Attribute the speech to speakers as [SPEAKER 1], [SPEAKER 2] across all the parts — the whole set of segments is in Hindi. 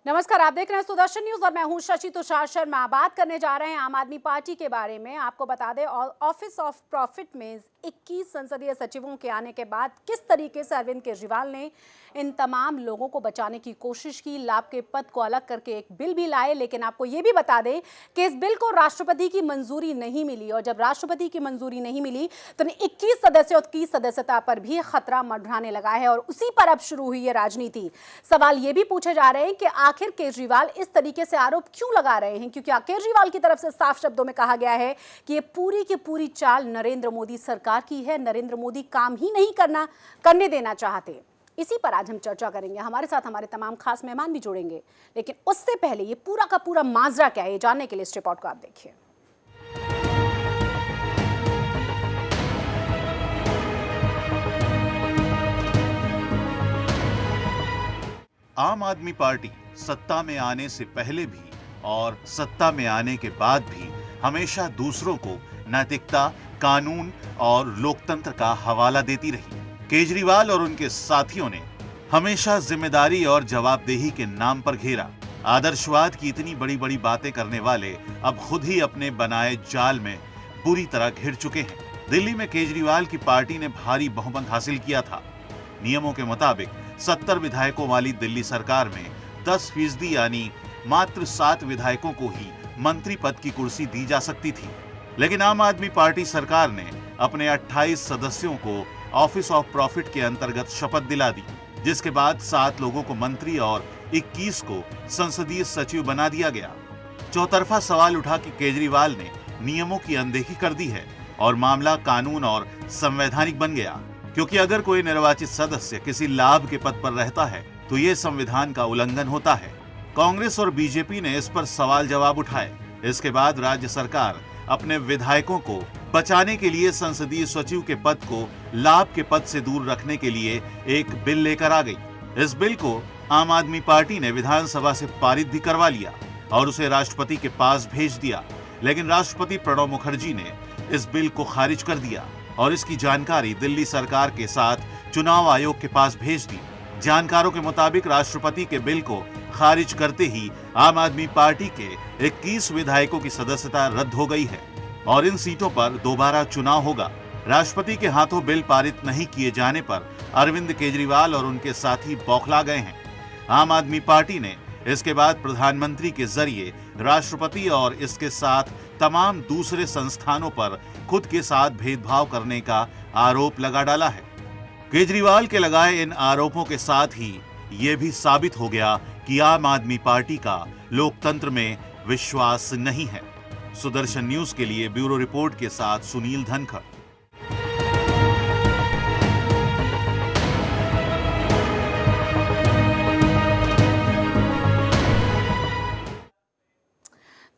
[SPEAKER 1] नमस्कार, आप देख रहे हैं सुदर्शन न्यूज और मैं हूं शशि तुषार शर्मा। बात करने जा रहे हैं आम आदमी पार्टी के बारे में। आपको बता दें, ऑफिस ऑफ प्रॉफिट में 21 संसदीय सचिवों के आने के बाद किस तरीके से अरविंद केजरीवाल ने इन तमाम लोगों को बचाने की कोशिश की। लाभ के पद को अलग करके एक बिल भी लाए, लेकिन आपको ये भी बता दें कि इस बिल को राष्ट्रपति की मंजूरी नहीं मिली और जब राष्ट्रपति की मंजूरी नहीं मिली तो 21 सदस्यों की सदस्यता पर भी खतरा मंडराने लगा है और उसी पर अब शुरू हुई है राजनीति। सवाल ये भी पूछे जा रहे हैं कि आखिर केजरीवाल इस तरीके से आरोप क्यों लगा रहे हैं, क्योंकि केजरीवाल की तरफ से साफ शब्दों में कहा गया है कि ये पूरी की पूरी चाल नरेंद्र मोदी सरकार की है। नरेंद्र मोदी काम ही नहीं करने देना चाहते। इसी पर आज हम चर्चा करेंगे। हमारे साथ हमारे तमाम खास मेहमान भी जुड़ेंगे, लेकिन उससे पहले ये पूरा का पूरा माजरा क्या है, ये जानने के लिए इस रिपोर्ट को आप देखिए।
[SPEAKER 2] आम आदमी पार्टी सत्ता में आने से पहले भी और सत्ता में आने के बाद भी हमेशा दूसरों को नैतिकता, कानून और लोकतंत्र का हवाला देती रही। केजरीवाल और उनके साथियों ने हमेशा जिम्मेदारी और जवाबदेही के नाम पर घेरा। आदर्शवाद की इतनी बड़ी बड़ी बातें करने वाले अब खुद ही अपने बनाए जाल में बुरी तरह घिर चुके हैं। दिल्ली में केजरीवाल की पार्टी ने भारी बहुमत हासिल किया था। नियमों के मुताबिक 70 विधायकों वाली दिल्ली सरकार में 10% यानी मात्र 7 विधायकों को ही मंत्री पद की कुर्सी दी जा सकती थी। लेकिन आम आदमी पार्टी सरकार ने अपने 28 सदस्यों को ऑफिस ऑफ प्रॉफिट के अंतर्गत शपथ दिला दी, जिसके बाद 7 लोगों को मंत्री और 21 को संसदीय सचिव बना दिया गया। चौतरफा सवाल उठा कि केजरीवाल ने नियमों की अनदेखी कर दी है और मामला कानून और संवैधानिक बन गया, क्योंकि अगर कोई निर्वाचित सदस्य किसी लाभ के पद पर रहता है तो ये संविधान का उल्लंघन होता है। कांग्रेस और बीजेपी ने इस पर सवाल जवाब उठाए। इसके बाद राज्य सरकार अपने विधायकों को बचाने के लिए संसदीय सचिव के पद को लाभ के पद से दूर रखने के लिए एक बिल लेकर आ गई। इस बिल को आम आदमी पार्टी ने विधानसभा से पारित भी करवा लिया और उसे राष्ट्रपति के पास भेज दिया, लेकिन राष्ट्रपति प्रणब मुखर्जी ने इस बिल को खारिज कर दिया और इसकी जानकारी दिल्ली सरकार के साथ चुनाव आयोग के पास भेज दी। जानकारों के मुताबिक राष्ट्रपति के बिल को खारिज करते ही आम आदमी पार्टी के 21 विधायकों की सदस्यता रद्द हो गई है और इन सीटों पर दोबारा चुनाव होगा। राष्ट्रपति के हाथों बिल पारित नहीं किए जाने पर अरविंद केजरीवाल और उनके साथी बौखला गए हैं। आम आदमी पार्टी ने इसके बाद प्रधानमंत्री के जरिए राष्ट्रपति और इसके साथ तमाम दूसरे संस्थानों पर खुद के साथ भेदभाव करने का आरोप लगा डाला है। केजरीवाल के लगाए इन आरोपों के साथ ही ये भी साबित हो गया कि आम आदमी पार्टी का लोकतंत्र में विश्वास नहीं है। सुदर्शन न्यूज के लिए ब्यूरो रिपोर्ट के साथ सुनील धनखड़।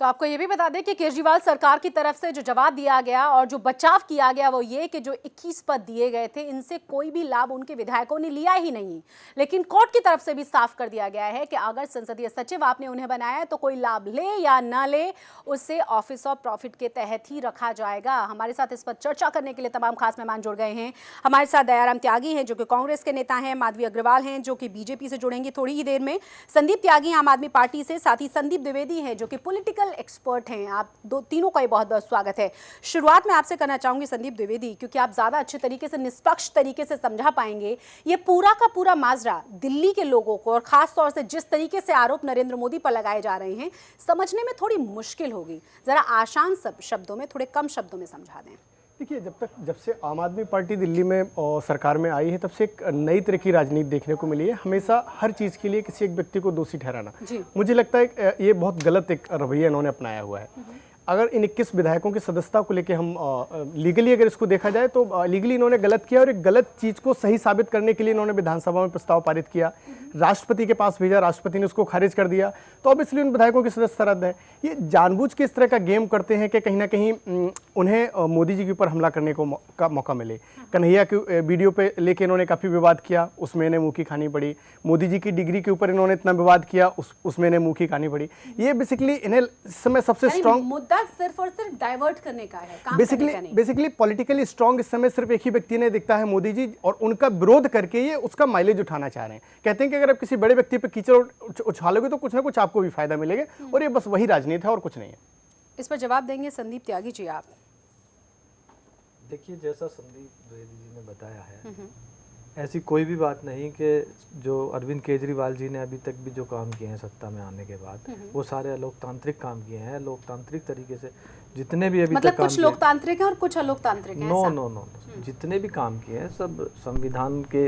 [SPEAKER 1] तो आपको ये भी बता दें कि केजरीवाल सरकार की तरफ से जो जवाब दिया गया और जो बचाव किया गया वो ये कि जो 21 पद दिए गए थे इनसे कोई भी लाभ उनके विधायकों ने लिया ही नहीं। लेकिन कोर्ट की तरफ से भी साफ कर दिया गया है कि अगर संसदीय सचिव आपने उन्हें बनाया है तो कोई लाभ ले या ना ले उसे ऑफिस ऑफ प्रॉफिट के तहत ही रखा जाएगा। हमारे साथ इस पर चर्चा करने के लिए तमाम खास मेहमान जुड़ गए हैं। हमारे साथ दयाराम त्यागी हैं जो कि कांग्रेस के नेता हैं, माधवी अग्रवाल हैं जो कि बीजेपी से जुड़ेंगी थोड़ी ही देर में, संदीप त्यागी आम आदमी पार्टी से, साथ ही संदीप द्विवेदी हैं जो कि पॉलिटिकल एक्सपर्ट हैं। आप तीनों का बहुत बहुत स्वागत है। शुरुआत में आपसे करना चाहूंगी संदीप द्विवेदी, क्योंकि आप ज्यादा अच्छे तरीके से, निष्पक्ष तरीके से समझा पाएंगे ये पूरा का पूरा माजरा दिल्ली के लोगों को, और खास तौर से जिस तरीके से आरोप नरेंद्र मोदी पर लगाए जा रहे हैं, समझने में थोड़ी मुश्किल होगी। जरा आसान शब्दों में, थोड़े कम शब्दों में समझा दें।
[SPEAKER 3] देखिए, जब से आम आदमी पार्टी दिल्ली में और सरकार में आई है तब से एक नई तरह की राजनीति देखने को मिली है। हमेशा हर चीज़ के लिए किसी एक व्यक्ति को दोषी ठहराना, मुझे लगता है ये बहुत गलत एक रवैया इन्होंने अपनाया हुआ है। अगर इन 21 विधायकों की सदस्यता को लेकर हम लीगली अगर इसको देखा जाए तो लीगली इन्होंने गलत किया और एक गलत चीज़ को सही साबित करने के लिए इन्होंने विधानसभा में प्रस्ताव पारित किया, राष्ट्रपति के पास भेजा, राष्ट्रपति ने उसको खारिज कर दिया, तो अब इसलिए उन विधायकों की सदस्यता रद्द है। ये जानबूझ के इस तरह का गेम करते हैं कि कहीं ना कहीं उन्हें मोदी जी के ऊपर हमला करने का मौका मिले। कन्हैया के वीडियो पे लेके इन्होंने काफ़ी विवाद किया, उसमें इन्हें मुँह की खानी पड़ी। मोदी जी की डिग्री के ऊपर इन्होंने इतना विवाद किया, उसमें इन्हें मुँह की खानी पड़ी। ये बेसिकली इन्हें इस समय सबसे स्ट्रॉन्ग
[SPEAKER 1] मुद्दा सिर्फ और सिर्फ डाइवर्ट करने का है, काम
[SPEAKER 3] बेसिकली पॉलिटिकली स्ट्रॉन्ग इस समय सिर्फ एक ही व्यक्ति ने दिखता है, मोदी जी, और उनका विरोध करके ये उसका माइलेज उठाना चाह रहे हैं। कहते हैं कि अगर आप किसी बड़े व्यक्ति पे कीचड़ उछालोगे तो कुछ ना कुछ आपको भी फायदा मिलेगा, और ये बस वही राजनीति है और कुछ नहीं है।
[SPEAKER 1] इस पर जवाब देंगे संदीप त्यागी जी आप।
[SPEAKER 4] देखिए, जैसा संदीप द्विवेदी जी ने बताया है, ऐसी कोई भी बात नहीं कि जो अरविंद केजरीवाल जी ने अभी तक भी जो काम किए हैं सत्ता में आने के बाद, वो सारे लोकतांत्रिक काम किए हैं। लोकतांत्रिक तरीके से जितने भी अभी
[SPEAKER 1] मतलब
[SPEAKER 4] तक काम
[SPEAKER 1] कुछ लोकतांत्रिक हैं और कुछ अलोकतांत्रिक हैं,
[SPEAKER 4] नो
[SPEAKER 1] ऐसा?
[SPEAKER 4] नो नो जितने भी काम किए हैं सब संविधान के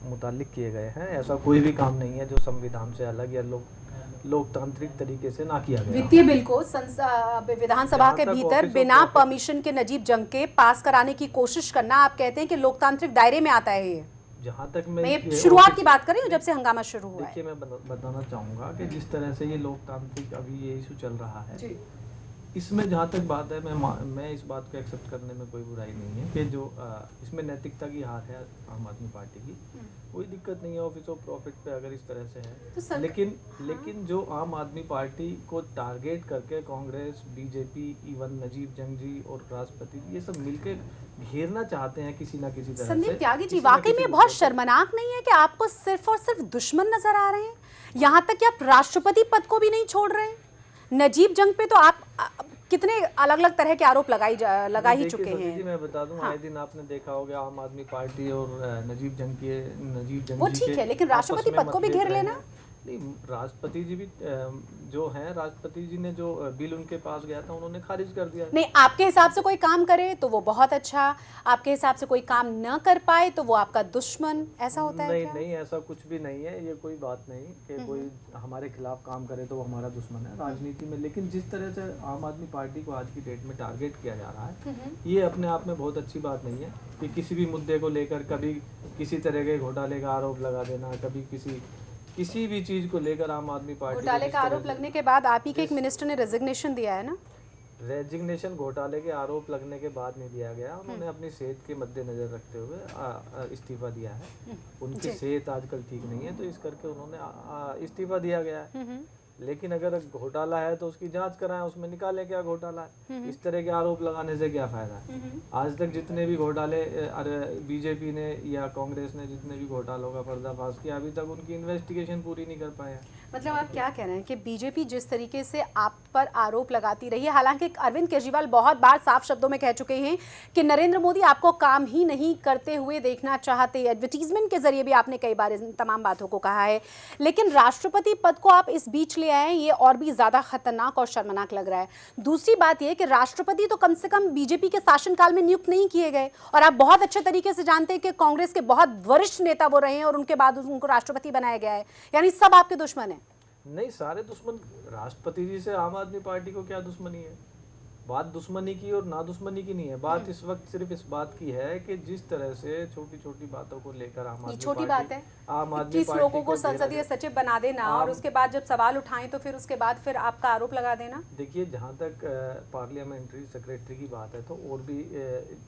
[SPEAKER 4] मुतालिक किए गए हैं। ऐसा कोई भी काम नहीं है जो संविधान से अलग या लोकतांत्रिक तरीके से ना किया गया।
[SPEAKER 1] वित्तीय बिल को विधानसभा के भीतर बिना परमिशन के नजीब जंग के पास कराने की कोशिश करना, आप कहते हैं कि लोकतांत्रिक दायरे में आता है ये?
[SPEAKER 4] जहाँ तक
[SPEAKER 1] मैं शुरुआत की बात कर रही हूँ, जब से हंगामा शुरू हुआ है।
[SPEAKER 4] देखिए, मैं बताना चाहूँगा कि जिस तरह से ये लोकतांत्रिक अभी ये इशू चल रहा है, इसमें जहाँ तक बात है, मैं इस बात को एक्सेप्ट करने में कोई बुराई नहीं है कि जो इसमें नैतिकता की हार है आम आदमी पार्टी की, कोई दिक्कत नहीं है ऑफिस ऑफ प्रॉफिट पे अगर इस तरह से है तो। लेकिन जो आम आदमी पार्टी को टारगेट करके कांग्रेस, बीजेपी, इवन नजीब जंग जी और राष्ट्रपति ये सब मिलके घेरना चाहते हैं किसी ना किसी तरह से।
[SPEAKER 1] संदीप त्यागी जी, वाकई में बहुत शर्मनाक नहीं है कि आपको सिर्फ और सिर्फ दुश्मन नजर आ रहे हैं? यहाँ तक कि आप राष्ट्रपति पद को भी नहीं छोड़ रहे हैं। नजीब जंग पे तो आप कितने अलग अलग तरह के आरोप लगा ही चुके हैं।
[SPEAKER 4] जी मैं बता दूं, आए दिन आपने देखा होगा आम आदमी पार्टी और नजीब जंग
[SPEAKER 1] वो ठीक है, लेकिन राष्ट्रपति पद को भी घेर लेना?
[SPEAKER 4] नहीं, राष्ट्रपति जी भी जो हैं, राष्ट्रपति जी ने जो बिल उनके पास गया था उन्होंने खारिज कर दिया।
[SPEAKER 1] नहीं, आपके हिसाब से कोई काम करे तो वो बहुत अच्छा, आपके हिसाब से कोई काम न कर पाए तो वो आपका दुश्मन, ऐसा होता है
[SPEAKER 4] नहीं
[SPEAKER 1] क्या?
[SPEAKER 4] नहीं, ऐसा कुछ भी नहीं है। ये कोई बात नहीं कि कोई हमारे खिलाफ काम करे तो वो हमारा दुश्मन है राजनीति में। लेकिन जिस तरह से आम आदमी पार्टी को आज की डेट में टारगेट किया जा रहा है, ये अपने आप में बहुत अच्छी बात नहीं है कि किसी भी मुद्दे को लेकर कभी किसी तरह के घोटाले का आरोप लगा देना, कभी किसी भी चीज को लेकर आम आदमी पार्टी
[SPEAKER 1] घोटाले का आरोप लगने के बाद आप ही के एक मिनिस्टर ने रेजिग्नेशन दिया है ना?
[SPEAKER 4] रेजिग्नेशन घोटाले के आरोप लगने के बाद नहीं दिया गया, उन्होंने अपनी सेहत के मद्देनजर रखते हुए इस्तीफा दिया है। उनकी सेहत आजकल ठीक नहीं है तो इस करके उन्होंने इस्तीफा दिया गया है। लेकिन अगर घोटाला है तो उसकी जांच कराएं, उसमें निकालें क्या घोटाला है। इस तरह के आरोप लगाने से क्या फायदा है? आज तक जितने भी घोटाले बीजेपी ने या कांग्रेस ने जितने भी घोटालों का पर्दाफाश किया, अभी तक उनकी इन्वेस्टिगेशन पूरी नहीं कर पाए हैं।
[SPEAKER 1] मतलब आप क्या कह रहे हैं कि बीजेपी जिस तरीके से आप पर आरोप लगाती रही है, हालांकि अरविंद केजरीवाल बहुत बार साफ शब्दों में कह चुके हैं कि नरेंद्र मोदी आपको काम ही नहीं करते हुए देखना चाहते, एडवर्टीजमेंट के जरिए भी आपने कई बार इन तमाम बातों को कहा है, लेकिन राष्ट्रपति पद को आप इस बीच ले आए, ये और भी ज्यादा खतरनाक और शर्मनाक लग रहा है। दूसरी बात यह कि राष्ट्रपति तो कम से कम बीजेपी के शासनकाल में नियुक्त नहीं किए गए, और आप बहुत अच्छे तरीके से जानते हैं कि कांग्रेस के बहुत वरिष्ठ नेता वो रहे हैं और उनके बाद उनको राष्ट्रपति बनाया गया है, यानी सब आपके दुश्मन है।
[SPEAKER 4] नहीं, सारे दुश्मन राष्ट्रपति जी से आम आदमी पार्टी को क्या दुश्मनी है? बात दुश्मनी की और ना दुश्मनी की नहीं है। बात इस वक्त सिर्फ इस बात की है कि जिस तरह से छोटी छोटी बातों को लेकर आम आदमी
[SPEAKER 1] छोटी बात है,
[SPEAKER 4] आम आदमी
[SPEAKER 1] 21 लोगों को संसदीय सचिव बना देना और उसके बाद जब सवाल उठाएं तो फिर उसके बाद फिर आपका आरोप लगा देना।
[SPEAKER 4] देखिए, जहाँ तक पार्लियामेंट्री सेक्रेटरी की बात है तो और भी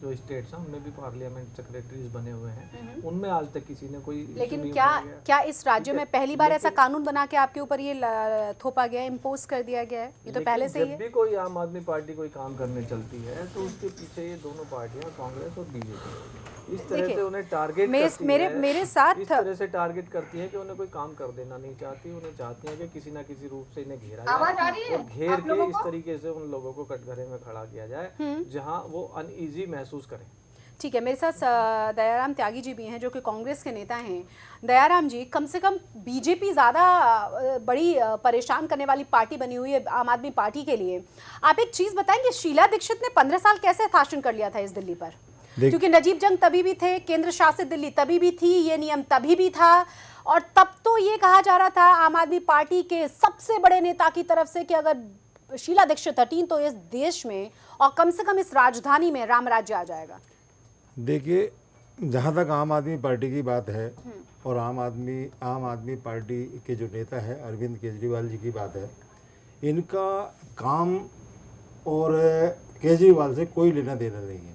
[SPEAKER 4] जो स्टेट्स हैं उनमें भी पार्लियामेंट सेक्रेटरीज बने हुए हैं, उनमें आज तक किसी ने कोई।
[SPEAKER 1] लेकिन क्या इस राज्य में पहली बार ऐसा कानून बना के आपके ऊपर ये थोपा गया, इम्पोज कर दिया गया है? ये तो पहले से ही है।
[SPEAKER 4] जब भी कोई आम आदमी पार्टी कोई काम करने चलती है तो उसके पीछे ये दोनों पार्टियां, कांग्रेस और बीजेपी, इस तरह से उन्हें टारगेट
[SPEAKER 1] मेरे साथ
[SPEAKER 4] इस तरह से टारगेट करती है कि उन्हें कोई काम कर देना नहीं चाहती। उन्हें चाहती है कि किसी ना किसी रूप से इन्हें घेरा जाए और घेर के इस तरीके से उन लोगों को कटघरे में खड़ा किया जाए जहां वो अनईजी महसूस करें।
[SPEAKER 1] ठीक है, मेरे साथ दयाराम त्यागी जी भी हैं जो कि कांग्रेस के नेता हैं। दयाराम जी, कम से कम बीजेपी ज़्यादा बड़ी परेशान करने वाली पार्टी बनी हुई है आम आदमी पार्टी के लिए। आप एक चीज़ बताएंगे, शीला दीक्षित ने 15 साल कैसे शासन कर लिया था इस दिल्ली पर? क्योंकि नजीब जंग तभी भी थे, केंद्र शासित दिल्ली तभी भी थी, ये नियम तभी भी था, और तब तो ये कहा जा रहा था आम आदमी पार्टी के सबसे बड़े नेता की तरफ से कि अगर शीला दीक्षित हटी तो इस देश में और कम से कम इस राजधानी में राम राज्य आ जाएगा।
[SPEAKER 5] देखिए, जहाँ तक आम आदमी पार्टी की बात है और आम आदमी पार्टी के जो नेता है अरविंद केजरीवाल जी की बात है, इनका काम और केजरीवाल से कोई लेना देना नहीं है।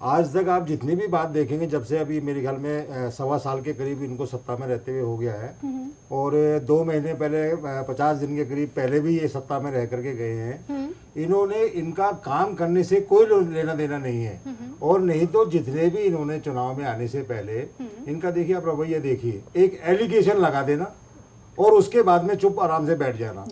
[SPEAKER 5] आज तक आप जितनी भी बात देखेंगे, जब से अभी मेरे ख्याल में 1.25 साल के करीब इनको सत्ता में रहते हुए हो गया है, और 2 महीने पहले 50 दिन के करीब पहले भी ये सत्ता में रह करके गए हैं, इन्होंने इनका काम करने से कोई लेना देना नहीं है। और नहीं तो जितने भी इन्होंने चुनाव में आने से पहले इनका देखिए आप रवैया देखिए, एक एलिगेशन लगा देना और उसके बाद में चुप आराम से बैठ जाना।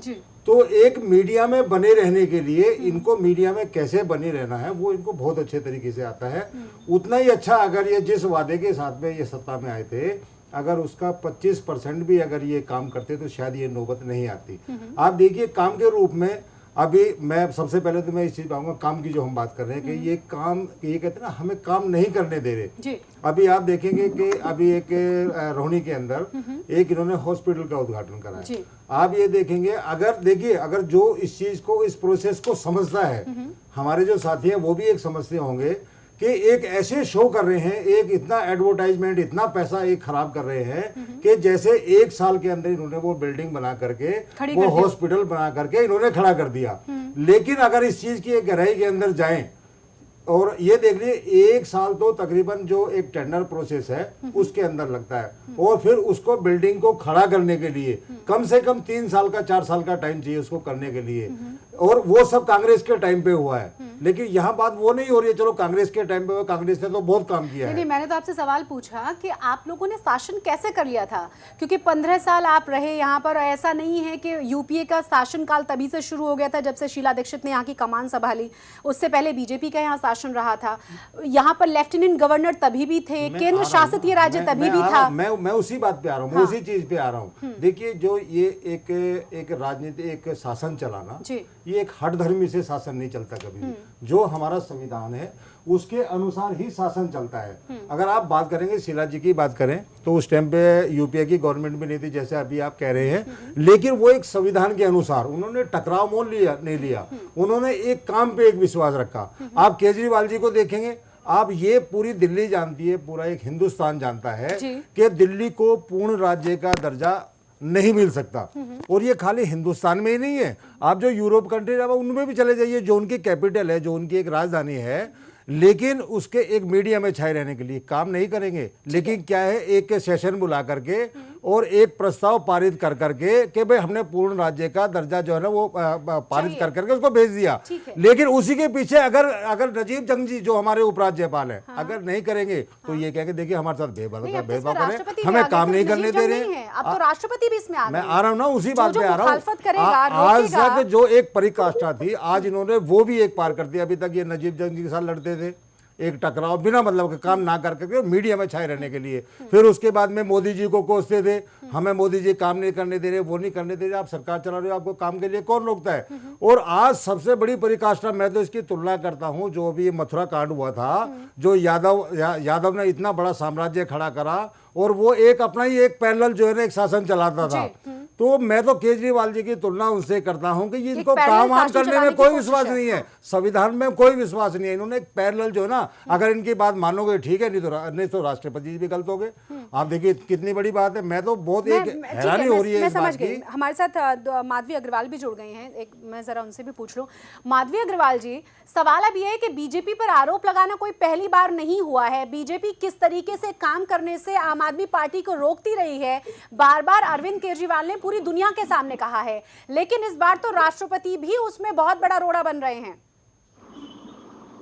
[SPEAKER 5] तो एक मीडिया में बने रहने के लिए इनको मीडिया में कैसे बने रहना है वो इनको बहुत अच्छे तरीके से आता है। उतना ही अच्छा अगर ये जिस वादे के साथ में ये सत्ता में आए थे, अगर उसका 25% भी अगर ये काम करते तो शायद ये नौबत नहीं आती। आप देखिए काम के रूप में अभी मैं सबसे पहले तो मैं इस चीज पाऊंगा काम की जो हम बात कर रहे हैं कि ये काम, ये कहते हैं ना हमें काम नहीं करने दे रहे
[SPEAKER 1] जी।
[SPEAKER 5] अभी आप देखेंगे कि अभी एक रोहिणी के अंदर एक इन्होंने हॉस्पिटल का उद्घाटन करा है। आप ये देखेंगे, अगर देखिए अगर जो इस चीज को, इस प्रोसेस को समझता है, हमारे जो साथी हैं वो भी एक समझते होंगे कि एक ऐसे शो कर रहे हैं, एक इतना एडवर्टाइजमेंट, इतना पैसा एक खराब कर रहे हैं कि जैसे 1 साल के अंदर इन्होंने वो बिल्डिंग बना करके, वो हॉस्पिटल बना करके इन्होंने खड़ा कर दिया। लेकिन अगर इस चीज की एक गहराई के अंदर जाएं और ये देख लीजिए 1 साल तो तकरीबन जो एक टेंडर प्रोसेस है उसके अंदर लगता है, और फिर उसको बिल्डिंग को खड़ा करने के लिए कम से कम 3 साल का 4 साल का टाइम चाहिए उसको करने के लिए, और वो सब कांग्रेस के टाइम पे हुआ है। लेकिन यहाँ बात वो नहीं हो रही है, चलो कांग्रेस के टाइम पे, कांग्रेस ने तो बहुत काम किया है।
[SPEAKER 1] नहीं, मैंने तो आपसे सवाल पूछा कि आप लोगों ने शासन कैसे कर लिया था, क्योंकि 15 साल आप रहे यहाँ पर। ऐसा नहीं है कि यूपीए का शासनकाल तभी से शुरू हो गया था जब से शीला दीक्षित ने यहाँ की कमान संभाली, उससे पहले बीजेपी का यहाँ शासन रहा था। यहाँ पर लेफ्टिनेंट गवर्नर तभी भी थे, केंद्र शासित ये राज्य तभी भी था।
[SPEAKER 5] मैं उसी बात पे आ रहा हूँ, मैं उसी चीज पे आ रहा हूँ। देखिए जो ये एक राजनीति, एक शासन चलाना, ये एक हठधर्मी से शासन नहीं चलता कभी भी। जो हमारा संविधान है उसके अनुसार ही शासन चलता है। अगर आप बात करेंगे, शीला जी की बात करें तो उस टाइम पे यूपीए की गवर्नमेंट भी नहीं थी जैसे अभी आप कह रहे हैं, लेकिन वो एक संविधान के अनुसार उन्होंने टकराव मोल नहीं लिया, उन्होंने एक काम पे एक विश्वास रखा। आप केजरीवाल जी को देखेंगे, आप ये पूरी दिल्ली जानती है, पूरा एक हिंदुस्तान जानता है कि दिल्ली को पूर्ण राज्य का दर्जा नहीं मिल सकता। और ये खाली हिंदुस्तान में ही नहीं है, आप जो यूरोप कंट्री है उनमें भी चले जाइए, जो उनकी कैपिटल है, जो उनकी एक राजधानी है, लेकिन उसके एक मीडिया में छाए रहने के लिए काम नहीं करेंगे। लेकिन क्या है, एक सेशन बुला करके और एक प्रस्ताव पारित कर करके कि भाई हमने पूर्ण राज्य का दर्जा जो है ना वो पारित कर करके उसको भेज दिया। लेकिन उसी के पीछे अगर नजीब जंग जी जो हमारे उपराज्यपाल हैं अगर नहीं करेंगे तो ये कह के देखिए हमारे साथ भेदभाव करें, हमें काम नहीं करने दे रहे हैं।
[SPEAKER 1] अब तो राष्ट्रपति भी इसमें आ गए।
[SPEAKER 5] मैं आ रहा हूँ ना, उसी बात पे आ रहा हूँ। आज तक जो एक परिकाष्ठा थी, आज इन्होंने वो भी एक पार कर दिया। अभी तक ये नजीब जंग जी के साथ लड़ते थे, एक टकराव बिना मतलब के काम ना कर करके मीडिया में छाए रहने के लिए। फिर उसके बाद में मोदी जी को कोसते थे, हमें मोदी जी काम नहीं करने दे रहे, वो नहीं करने दे रहे, आप सरकार चला रहे हो, आपको काम के लिए कौन रोकता है। और आज सबसे बड़ी परिकाष्ठा मैं तो इसकी तुलना करता हूं, जो अभी मथुरा कांड हुआ था, जो यादव ने इतना बड़ा साम्राज्य खड़ा करा और वो एक अपना ही एक पैरेलल जो है ना एक शासन चलाता था। तो मैं तो केजरीवाल जी की तुलना उनसे करता हूं कि इनको काम वाम करने में कोई विश्वास नहीं है, संविधान में कोई विश्वास नहीं है। इन्होंने एक पैरेलल जो है ना, अगर इनकी बात मानोगे ठीक है, नहीं तो राष्ट्रपति जी भी गलत हो गए। आप देखिए कितनी बड़ी बात है। मैं तो बहुत एक हैरानी हो रही है इस बात की।
[SPEAKER 1] हमारे साथ माधवी अग्रवाल भी जुड़ गए हैं, एक मैं जरा उनसे भी पूछ लूं। माधवी अग्रवाल जी, सवाल अब ये है कि बीजेपी पर आरोप लगाना कोई पहली बार नहीं हुआ है। बीजेपी किस तरीके से काम करने से आम आदमी पार्टी को रोकती रही है, बार बार अरविंद केजरीवाल ने पूरी दुनिया के सामने कहा है, लेकिन इस बार तो राष्ट्रपति भी उसमें बहुत बड़ा रोड़ा बन रहे हैं।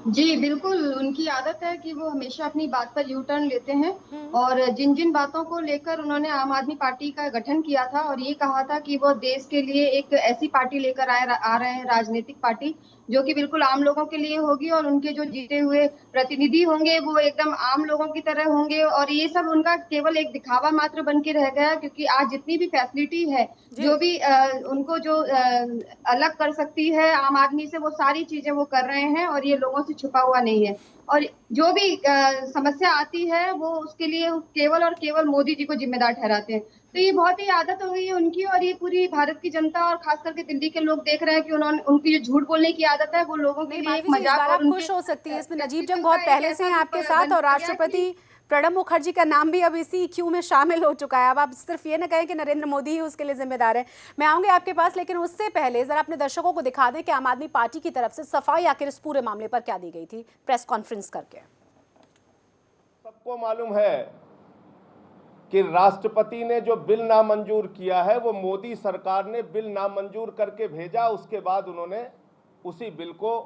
[SPEAKER 6] जी बिल्कुल, उनकी आदत है कि वो हमेशा अपनी बात पर यू टर्न लेते हैं। और जिन जिन बातों को लेकर उन्होंने आम आदमी पार्टी का गठन किया था और ये कहा था कि वो देश के लिए एक ऐसी पार्टी लेकर आ रहे हैं, राजनीतिक पार्टी जो कि बिल्कुल आम लोगों के लिए होगी और उनके जो जीते हुए प्रतिनिधि होंगे वो एकदम आम लोगों की तरह होंगे। और ये सब उनका केवल एक दिखावा मात्र बन के रह गया, क्योंकि आज जितनी भी फैसिलिटी है, जो भी उनको जो अलग कर सकती है आम आदमी से, वो सारी चीजें वो कर रहे हैं और ये लोगों से छुपा हुआ नहीं है। और जो भी समस्या आती है वो उसके लिए केवल और केवल मोदी जी को जिम्मेदार ठहराते हैं। तो ये बहुत ही आदत हो गई है उनकी, और ये पूरी भारत की जनता और खास करके दिल्ली के लोग देख रहे हैं कि उन्होंने उनकी जो झूठ बोलने की आदत है वो लोगों के लिए एक मजाक। और
[SPEAKER 1] खुश हो सकती है इसमें, नजीब जंग बहुत पहले से हैं आपके साथ और राष्ट्रपति प्रणब मुखर्जी का नाम भी अब इसी क्यू में शामिल हो चुका है। अब आप सिर्फ ये ना कहें कि नरेंद्र मोदी ही उसके लिए जिम्मेदार है। मैं आऊंगी आपके पास, लेकिन उससे पहले जरा अपने दर्शकों को दिखा दें कि आम आदमी पार्टी की तरफ से सफाई आखिर इस पूरे मामले पर क्या दी गई थी प्रेस कॉन्फ्रेंस करके।
[SPEAKER 7] सबको मालूम है कि राष्ट्रपति ने जो बिल नामंजूर किया है वो मोदी सरकार ने बिल नामंजूर करके भेजा, उसके बाद उन्होंने उसी बिल को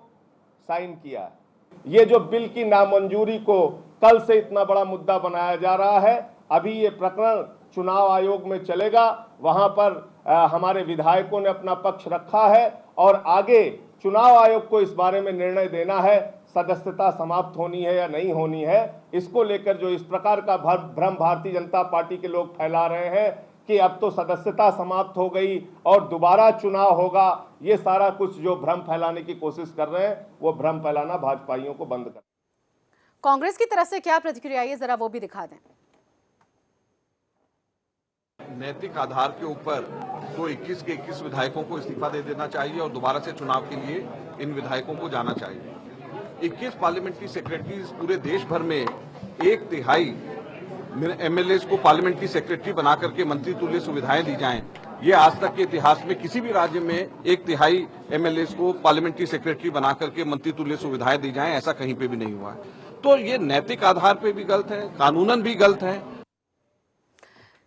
[SPEAKER 7] साइन किया है। ये जो बिल की नामंजूरी को कल से इतना बड़ा मुद्दा बनाया जा रहा है, अभी ये प्रकरण चुनाव आयोग में चलेगा, वहां पर हमारे विधायकों ने अपना पक्ष रखा है और आगे चुनाव आयोग को इस बारे में निर्णय देना है, सदस्यता समाप्त होनी है या नहीं होनी है। इसको लेकर जो इस प्रकार का भ्रम भारतीय जनता पार्टी के लोग फैला रहे हैं कि अब तो सदस्यता समाप्त हो गई और दोबारा चुनाव होगा, ये सारा कुछ जो भ्रम फैलाने की कोशिश कर रहे हैं, वो भ्रम फैलाना भाजपाइयों को बंद कर।
[SPEAKER 1] कांग्रेस की तरफ से क्या प्रतिक्रिया है, जरा वो भी दिखा दें।
[SPEAKER 8] नैतिक आधार के ऊपर तो 21 के 21 विधायकों को इस्तीफा दे देना चाहिए और दोबारा से चुनाव के लिए इन विधायकों को जाना चाहिए। 21 पार्लियामेंट्री सेक्रेटरीज पूरे देश भर में 1/3 एमएलए को पार्लियामेंट्री सेक्रेटरी बना करके मंत्री तुल्य सुविधाएं दी जाएं। ये आज तक के इतिहास में किसी भी राज्य में 1/3 एमएलए को पार्लियामेंट्री सेक्रेटरी बना करके मंत्री तुल्य सुविधाएं दी जाएं, ऐसा कहीं पे भी नहीं हुआ है। तो ये नैतिक आधार पे भी गलत है, कानूनन भी गलत है।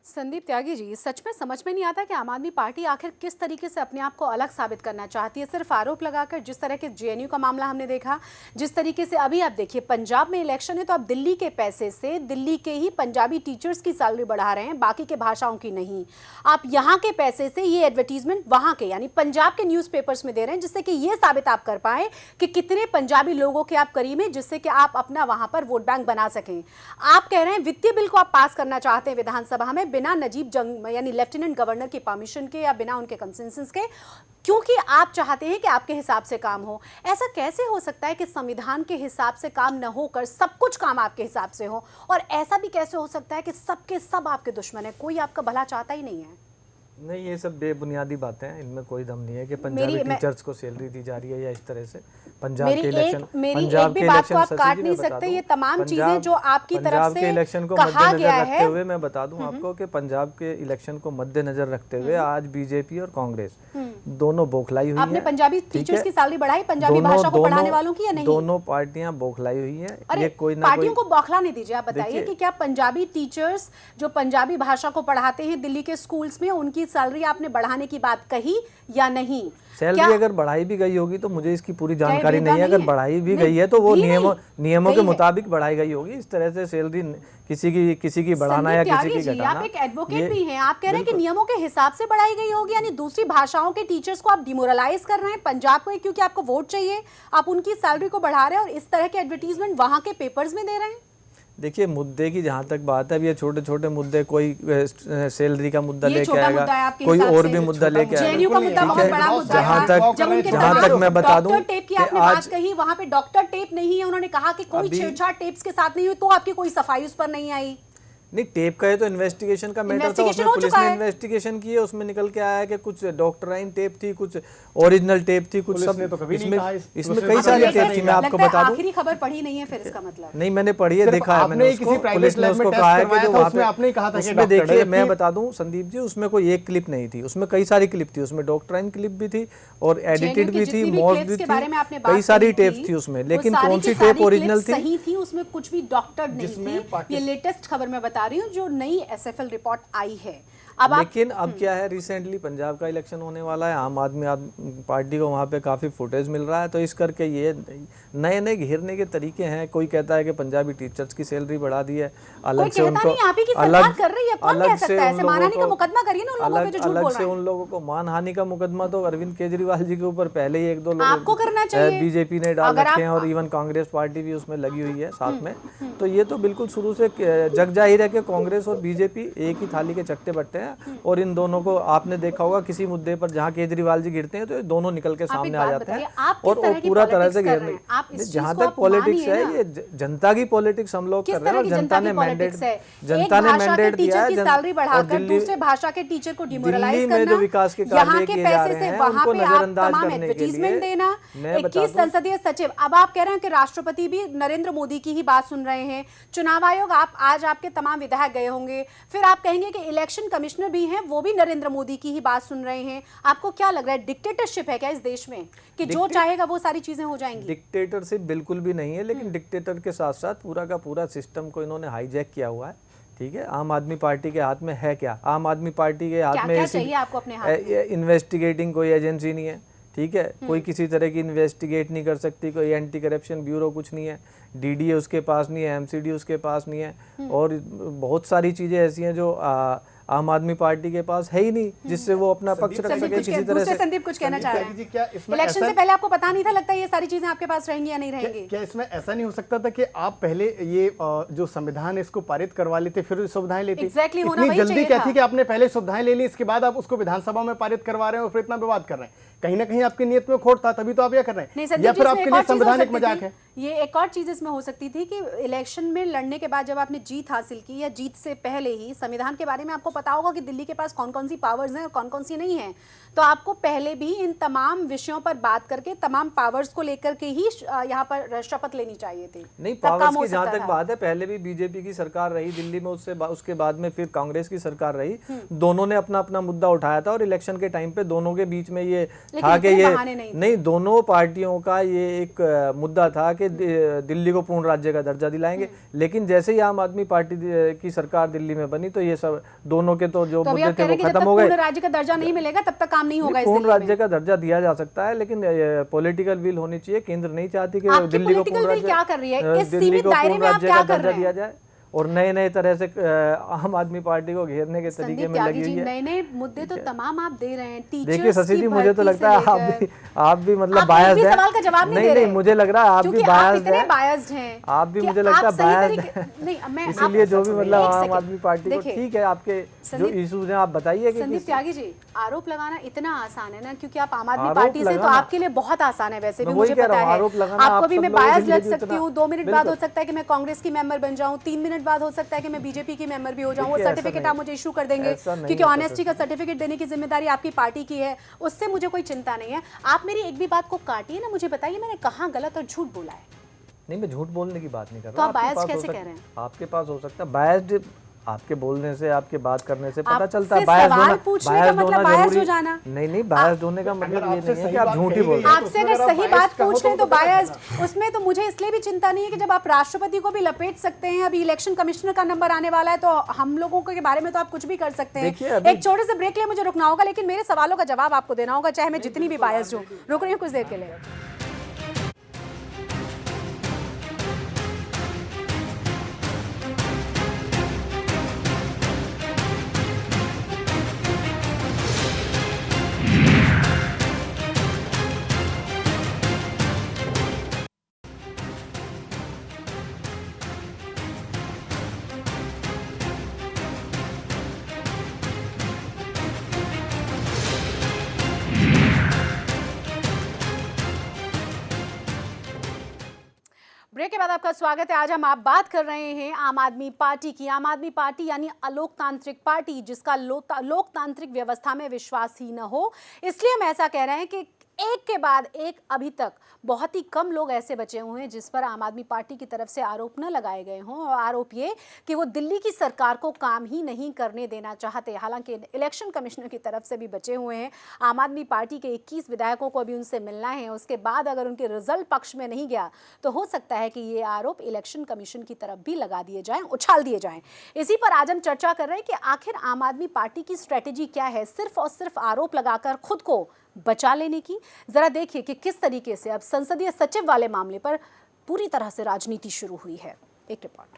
[SPEAKER 1] संदीप त्यागी जी, सच में समझ में नहीं आता कि आम आदमी पार्टी आखिर किस तरीके से अपने आप को अलग साबित करना चाहती है। सिर्फ आरोप लगाकर, जिस तरह के जेएनयू का मामला हमने देखा, जिस तरीके से अभी आप देखिए पंजाब में इलेक्शन है तो आप दिल्ली के पैसे से दिल्ली के ही पंजाबी टीचर्स की सैलरी बढ़ा रहे हैं, बाकी के भाषाओं की नहीं। आप यहाँ के पैसे से ये एडवर्टीजमेंट वहाँ के यानी पंजाब के न्यूज़पेपर्स में दे रहे हैं, जिससे कि ये साबित आप कर पाए कि कितने पंजाबी लोगों के आप करीब हैं, जिससे कि आप अपना वहाँ पर वोट बैंक बना सकें। आप कह रहे हैं वित्तीय बिल को आप पास करना चाहते हैं विधानसभा में बिना नजीब जंग यानी लेफ्टिनेंट गवर्नर की परमिशन के या बिना उनके कंसेंसस के, क्योंकि आप चाहते हैं कि आपके हिसाब से काम हो। ऐसा कैसे हो सकता है कि संविधान के हिसाब से काम न होकर सब कुछ काम आपके हिसाब से हो? और ऐसा भी कैसे हो सकता है कि सबके सब आपके दुश्मन है, कोई आपका भला चाहता ही नहीं है?
[SPEAKER 4] नहीं, ये सब बेबुनियादी बातें हैं, इनमें कोई दम नहीं है कि पंजाबी टीचर्स को सैलरी दी जा रही है या इस तरह से। पंजाब के इलेक्शन,
[SPEAKER 1] पंजाब के इलेक्शन आप काट नहीं सकते। ये तमाम चीजें जो आपकी तरफ से
[SPEAKER 4] इलेक्शन को मद्देनजर रखते हुए मैं बता दूं आपको कि पंजाब के इलेक्शन को मद्देनजर रखते हुए आज बीजेपी और कांग्रेस दोनों बौखलाई हुई है।
[SPEAKER 1] आपने पंजाबी टीचर्स की सैलरी बढ़ाई, पंजाबी भाषा को पढ़ाने वालों की या नहीं?
[SPEAKER 4] दोनों पार्टियां बौखलाई हुई है। ये कोई ना
[SPEAKER 1] पार्टियों को बौखला नहीं दीजिए। आप बताइए कि क्या पंजाबी टीचर्स जो पंजाबी भाषा को पढ़ाते हैं दिल्ली के स्कूल्स में, उनकी सैलरी आपने बढ़ाने की बात कही या नहीं?
[SPEAKER 4] सैलरी अगर बढ़ाई भी गई होगी तो मुझे इसकी पूरी जानकारी नहीं है। अगर बढ़ाई भी गई है तो वो नियमों के मुताबिक बढ़ाई गई होगी। इस तरह से सैलरी किसी की बढ़ाना या किसी की घटाना।
[SPEAKER 1] आप एक एडवोकेट भी हैं, आप कह रहे हैं कि नियमों के हिसाब से बढ़ाई गई होगी, यानी दूसरी भाषाओं के टीचर्स को आप डिमोरलाइज कर रहे हैं पंजाब को, क्योंकि आपको वोट चाहिए, आप उनकी सैलरी को बढ़ा रहे हैं और इस तरह के एडवर्टीजमेंट वहां के पेपर्स में दे रहे हैं।
[SPEAKER 4] देखिए, मुद्दे की जहाँ तक बात है, अब ये छोटे छोटे मुद्दे, कोई सैलरी का मुद्दा लेके आएगा, कोई और भी मुद्दा लेके आएगा। जहाँ तक मैं बता दूं
[SPEAKER 1] टेप की आपने बात कही, वहाँ पे डॉक्टर टेप नहीं है, उन्होंने कहा कि कोई छेड़छाड़ टेप्स के साथ नहीं हुई, तो आपकी कोई सफाई उस पर नहीं आई।
[SPEAKER 4] नहीं, टेप का है तो इन्वेस्टिगेशन का मैटर था, उसमें पुलिस ने इन्वेस्टिगेशन की है, उसमें निकल के आया कि कुछ डॉक्टराइन टेप थी, कुछ ओरिजिनल टेप थी, कुछ सब इसमें कई सारी टेप थी। मैं आपको बता दूं,
[SPEAKER 1] आखिरी खबर पढ़ी नहीं है फिर इसका मतलब?
[SPEAKER 4] नहीं, मैंने पढ़ी है, देखा है मैंने उसको। पुलिस ने उसको कहा है कि जो वहाँ पे उसमें देखिए, मैं बता दूं संदीप जी, उसमें कोई एक क्लिप नहीं थी, उसमें कई सारी क्लिप थी। उसमें डॉक्टराइन क्लिप भी थी और एडिटेड भी थी, मॉर्फ भी थी, कई सारी टेप थी उसमें, लेकिन कौन सी टेप ओरिजिनल थी?
[SPEAKER 1] सही थी, उसमें कुछ भी डॉक्टर नहीं थी। ये लेटेस्ट खबर मैं बता रही हूँ जो नई एसएफएल रिपोर्ट आई है।
[SPEAKER 4] लेकिन अब क्या है, रिसेंटली पंजाब का इलेक्शन होने वाला है, आम आदमी पार्टी को वहाँ पे काफ़ी फुटेज मिल रहा है, तो इस करके ये नए नए घेरने के तरीके हैं। कोई कहता है कि पंजाबी टीचर्स की सैलरी बढ़ा दी है, अलग से उनको अलग से उन लोगों को मानहानि का मुकदमा तो अरविंद केजरीवाल जी के ऊपर पहले ही 1-2 लोग बीजेपी ने डाल रखे हैं और इवन कांग्रेस पार्टी भी उसमें लगी हुई है साथ में। तो ये तो बिल्कुल शुरू से जग जाहिर है कि कांग्रेस और बीजेपी एक ही थाली के चट्टे बट्टे हैं और इन दोनों को आपने देखा होगा किसी मुद्दे पर जहां केजरीवाल जी गिरते हैं तो ये दोनों निकल के सामने आ जाते हैं और वो पूरा तरह से घेरने। जहां तक पॉलिटिक्स है, ये जनता की पॉलिटिक्स हम लोग कर रहे हैं और जनता ने मैंडेट दिया है।
[SPEAKER 1] सैलरी बढ़ाकर दूसरे भाषा के टीचर को डिमोरलाइज करना,
[SPEAKER 4] जो विकास के कार्य किए जा रहे हैं उनको नजरअंदाज करने के लिए
[SPEAKER 1] देना। 21 संसदीय सचिव, अब आप कह रहे हैं कि राष्ट्रपति भी नरेंद्र मोदी की ही बात सुन रहे हैं, चुनाव आयोग आज आपके तमाम विधायक गए होंगे, फिर आप कहेंगे कि इलेक्शन कमीशनर भी हैं वो भी नरेंद्र मोदी की ही बात सुन रहे हैं। आपको क्या लग रहा है, डिक्टेटरशिप है क्या इस देश में कि जो चाहेगा वो सारी चीजें हो जाएंगी?
[SPEAKER 4] डिक्टेटरशिप बिल्कुल भी नहीं है, लेकिन डिक्टेटर के साथ साथ पूरा का पूरा सिस्टम को इन्होंने हाईजैक किया हुआ है। ठीक है, आम आदमी पार्टी के हाथ में है क्या? आम आदमी पार्टी के हाथ में
[SPEAKER 1] चाहिए आपको अपने हाथ में?
[SPEAKER 4] इन्वेस्टिगेटिंग कोई एजेंसी नहीं है, ठीक है, कोई किसी तरह की इन्वेस्टिगेट नहीं कर सकती, कोई एंटी करप्शन ब्यूरो कुछ नहीं है, डीडीए उसके पास नहीं है, एमसीडी उसके पास नहीं है, और बहुत सारी चीज़ें ऐसी हैं जो आम आदमी पार्टी के पास है ही नहीं, जिससे वो अपना पक्ष रख सके किसी तरह से।
[SPEAKER 1] संदीप कुछ कहना चाह रहे हैं?
[SPEAKER 3] जी, क्या इसमें
[SPEAKER 1] इलेक्शन से पहले आपको पता नहीं था, लगता है ये सारी चीजें आपके पास रहेंगी या नहीं रहेंगी?
[SPEAKER 3] क्या इसमें ऐसा नहीं हो सकता था कि आप पहले ये जो संविधान है इसको पारित करवा लेते, फिर सुविधाएं लेते?
[SPEAKER 1] Exactly, होना
[SPEAKER 3] इतनी
[SPEAKER 1] वही
[SPEAKER 3] जल्दी
[SPEAKER 1] चाहिए
[SPEAKER 3] क्या
[SPEAKER 1] था।
[SPEAKER 3] थी कि आपने पहले सुविधाएं ले ली, इसके बाद आप उसको विधानसभा में पारित करवा रहे हैं और फिर इतना विवाद कर रहे हैं? कहीं ना कहीं आपकी नीयत में खोट था, तभी तो आप ये कर रहे
[SPEAKER 1] नहीं
[SPEAKER 3] हैं,
[SPEAKER 1] संदीप
[SPEAKER 3] या
[SPEAKER 1] जी,
[SPEAKER 3] फिर
[SPEAKER 1] इसमें
[SPEAKER 3] आपके
[SPEAKER 1] एक
[SPEAKER 3] लिए
[SPEAKER 1] और चीज़ हो
[SPEAKER 3] संविधान एक
[SPEAKER 1] सकती
[SPEAKER 3] मजाक
[SPEAKER 1] थी।
[SPEAKER 3] है?
[SPEAKER 1] ये एक और चीज इसमें हो सकती थी कि इलेक्शन में लड़ने के बाद जब आपने जीत हासिल की या जीत से पहले ही संविधान के बारे में आपको पता होगा कि दिल्ली के पास कौन कौन सी पावर्स हैं और कौन कौन सी नहीं है, तो आपको पहले भी इन तमाम विषयों पर बात करके तमाम पावर्स को लेकर के ही यहाँ पर शपथ लेनी चाहिए थी।
[SPEAKER 4] नहीं,
[SPEAKER 1] तब काम
[SPEAKER 4] पावर्स
[SPEAKER 1] हो
[SPEAKER 4] की जहाँ
[SPEAKER 1] सकता
[SPEAKER 4] तक
[SPEAKER 1] था।
[SPEAKER 4] बात है, पहले भी बीजेपी की सरकार रही दिल्ली में, उसके बाद में फिर कांग्रेस की सरकार रही, दोनों ने अपना अपना मुद्दा उठाया था, और इलेक्शन के टाइम पे दोनों के बीच में ये था कि ये नहीं, दोनों पार्टियों का ये एक मुद्दा था कि दिल्ली को पूर्ण राज्य का दर्जा दिलाएंगे, लेकिन जैसे ही आम आदमी पार्टी की सरकार दिल्ली में बनी तो ये सब दोनों के तो जो मुद्दे थे वो खत्म हो गए।
[SPEAKER 1] पूर्ण राज्य का दर्जा नहीं मिलेगा तब तक काम नहीं होगा।
[SPEAKER 4] पूर्ण राज्य का दर्जा दिया जा सकता है, लेकिन पॉलिटिकल विल होनी चाहिए। केंद्र नहीं चाहती कि दिल्ली को पूर्ण राज्य,
[SPEAKER 1] क्या कर रही है? इस
[SPEAKER 4] दिल्ली
[SPEAKER 1] सीमित
[SPEAKER 4] को
[SPEAKER 1] दायरे
[SPEAKER 4] पूर्ण
[SPEAKER 1] में आप
[SPEAKER 4] राज्य
[SPEAKER 1] क्या
[SPEAKER 4] का
[SPEAKER 1] कर
[SPEAKER 4] दर्जा
[SPEAKER 1] रहे
[SPEAKER 4] दिया
[SPEAKER 1] हैं?
[SPEAKER 4] जाए, और नए नए तरह से आम आदमी पार्टी को घेरने के तरीके
[SPEAKER 1] संदीप
[SPEAKER 4] में
[SPEAKER 1] त्यागी
[SPEAKER 4] लगी
[SPEAKER 1] जी,
[SPEAKER 4] हुई है।
[SPEAKER 1] नए नए मुद्दे तो तमाम आप दे रहे हैं।
[SPEAKER 4] देखिए शशि जी, मुझे तो लगता है आप भी मतलब बायस्ड हैं।
[SPEAKER 1] सवाल का जवाब नहीं दे रहे।
[SPEAKER 4] नहीं, मुझे लग रहा है आप भी
[SPEAKER 1] बायस्ड हैं।
[SPEAKER 4] आप भी मुझे लगता है बायस्ड हैं, इसीलिए जो भी मतलब आम आदमी पार्टी को, ठीक है, आपके जो इश्यूज हैं आप बताइए।
[SPEAKER 1] संदीप त्यागी जी, आरोप लगाना इतना आसान है ना, क्योंकि आप आम आदमी पार्टी से, तो आपके लिए बहुत आसान है। वैसे भी मुझे पता है आपको भी मैं बायस लग सकती हूँ। 2 मिनट बाद हो सकता है कि मैं कांग्रेस की मेंबर बन जाऊँ, 3 मिनट बाद हो सकता है कि मैं बीजेपी की मेंबर भी हो जाऊँ। वो सर्टिफिकेट आप मुझे इशू कर देंगे, क्योंकि ऑनेस्टी का सर्टिफिकेट देने की जिम्मेदारी आपकी पार्टी की है, उससे मुझे कोई चिंता नहीं है। आप मेरी एक भी बात को काटिए ना, मुझे बताइए मैंने कहाँ गलत और झूठ बोला है।
[SPEAKER 4] नहीं, मैं झूठ बोलने की बात नहीं कर रहा।
[SPEAKER 1] तो आप बायस्ड कैसे कह रहे हैं?
[SPEAKER 4] आपके पास हो सकता है बायस्ड, आपके बोलने से, आपके बात करने से पता चलता है।
[SPEAKER 1] बायस्ड होना बायस्ड हो जाना
[SPEAKER 4] नहीं, बायस्ड होने का मतलब ये नहीं है कि आप झूठ ही बोल रहे हैं।
[SPEAKER 1] आपसे अगर सही बात पूछ रहे हैं तो बायस्ड, उसमें तो मुझे इसलिए भी चिंता नहीं है कि जब आप राष्ट्रपति को भी लपेट सकते हैं, अभी इलेक्शन कमिश्नर का नंबर आने वाला है, तो हम लोगों के बारे में तो आप कुछ भी कर सकते हैं। एक छोटे से ब्रेक लिए मुझे रुकना होगा, लेकिन मेरे सवालों का जवाब आपको देना होगा, चाहे मैं जितनी भी बायस्ड हूँ। रुक रही हूँ कुछ देर के लिए। ब्रेक के बाद आपका स्वागत है। आज हम आप बात कर रहे हैं आम आदमी पार्टी की। आम आदमी पार्टी यानी अलोकतांत्रिक पार्टी, जिसका लोकतांत्रिक व्यवस्था में विश्वास ही न हो। इसलिए हम ऐसा कह रहे हैं कि एक के बाद एक अभी तक बहुत ही कम लोग ऐसे बचे हुए हैं जिस पर आम आदमी पार्टी की तरफ से आरोप न लगाए गए हों, और आरोप ये कि वो दिल्ली की सरकार को काम ही नहीं करने देना चाहते। हालांकि इलेक्शन कमिश्नर की तरफ से भी बचे हुए हैं। आम आदमी पार्टी के 21 विधायकों को अभी उनसे मिलना है, उसके बाद अगर उनके रिजल्ट पक्ष में नहीं गया तो हो सकता है कि ये आरोप इलेक्शन कमीशन की तरफ भी लगा दिए जाएं, उछाल दिए जाएं। इसी पर आज हम चर्चा कर रहे हैं कि आखिर आम आदमी पार्टी की स्ट्रेटेजी क्या है, सिर्फ और सिर्फ आरोप लगाकर खुद को बचा लेने की। जरा देखिए कि किस तरीके से अब संसदीय सचिव वाले मामले पर पूरी तरह से राजनीति शुरू हुई है। एक रिपोर्ट।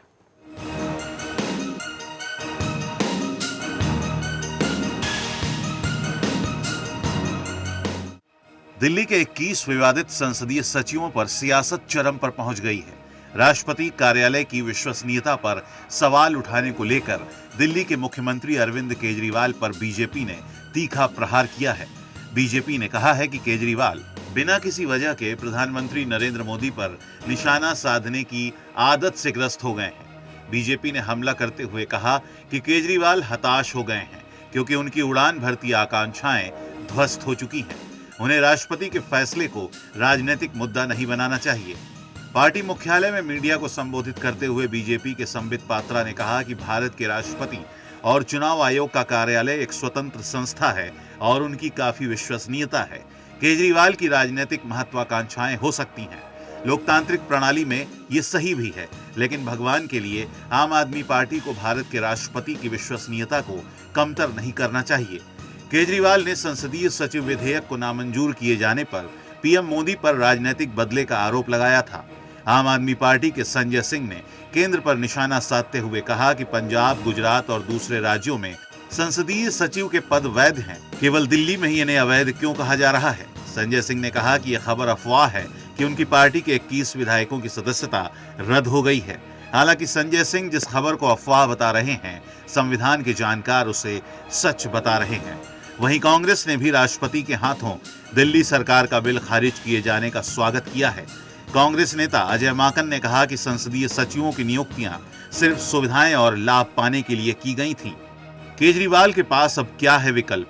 [SPEAKER 2] दिल्ली के 21 विवादित संसदीय सचिवों पर सियासत चरम पर पहुंच गई है। राष्ट्रपति कार्यालय की विश्वसनीयता पर सवाल उठाने को लेकर दिल्ली के मुख्यमंत्री अरविंद केजरीवाल पर बीजेपी ने तीखा प्रहार किया है। बीजेपी ने कहा है कि केजरीवाल बिना किसी वजह के प्रधानमंत्री नरेंद्र मोदी पर निशाना साधने की आदत से ग्रस्त हो गए हैं। बीजेपी ने हमला करते हुए कहा कि केजरीवाल हताश हो गए हैं क्योंकि उनकी उड़ान भरती आकांक्षाएं ध्वस्त हो चुकी हैं। उन्हें राष्ट्रपति के फैसले को राजनीतिक मुद्दा नहीं बनाना चाहिए। पार्टी मुख्यालय में मीडिया को संबोधित करते हुए बीजेपी के संबित पात्रा ने कहा कि भारत के राष्ट्रपति और चुनाव आयोग का कार्यालय एक स्वतंत्र संस्था है और उनकी काफी विश्वसनीयता है। केजरीवाल की राजनीतिक महत्वाकांक्षाएं हो सकती हैं, लोकतांत्रिक प्रणाली में ये सही भी है, लेकिन भगवान के लिए आम आदमी पार्टी को भारत के राष्ट्रपति की विश्वसनीयता को कमतर नहीं करना चाहिए। केजरीवाल ने संसदीय सचिव विधेयक को नामंजूर किए जाने पर पीएम मोदी पर राजनीतिक बदले का आरोप लगाया था। आम आदमी पार्टी के संजय सिंह ने केंद्र पर निशाना साधते हुए कहा कि पंजाब, गुजरात और दूसरे राज्यों में संसदीय सचिव के पद वैध हैं, केवल दिल्ली में ही इन्हें अवैध क्यों कहा जा रहा है। संजय सिंह ने कहा कि यह खबर अफवाह है कि उनकी पार्टी के 21 विधायकों की सदस्यता रद्द हो गई है। हालांकि संजय सिंह जिस खबर को अफवाह बता रहे हैं, संविधान के जानकार उसे सच बता रहे हैं। वहीं कांग्रेस ने भी राष्ट्रपति के हाथों दिल्ली सरकार का बिल खारिज किए जाने का स्वागत किया है। कांग्रेस नेता अजय माकन ने कहा कि संसदीय सचिवों की नियुक्तियां सिर्फ सुविधाएं और लाभ पाने के लिए की गई थीं। केजरीवाल के पास अब क्या है विकल्प?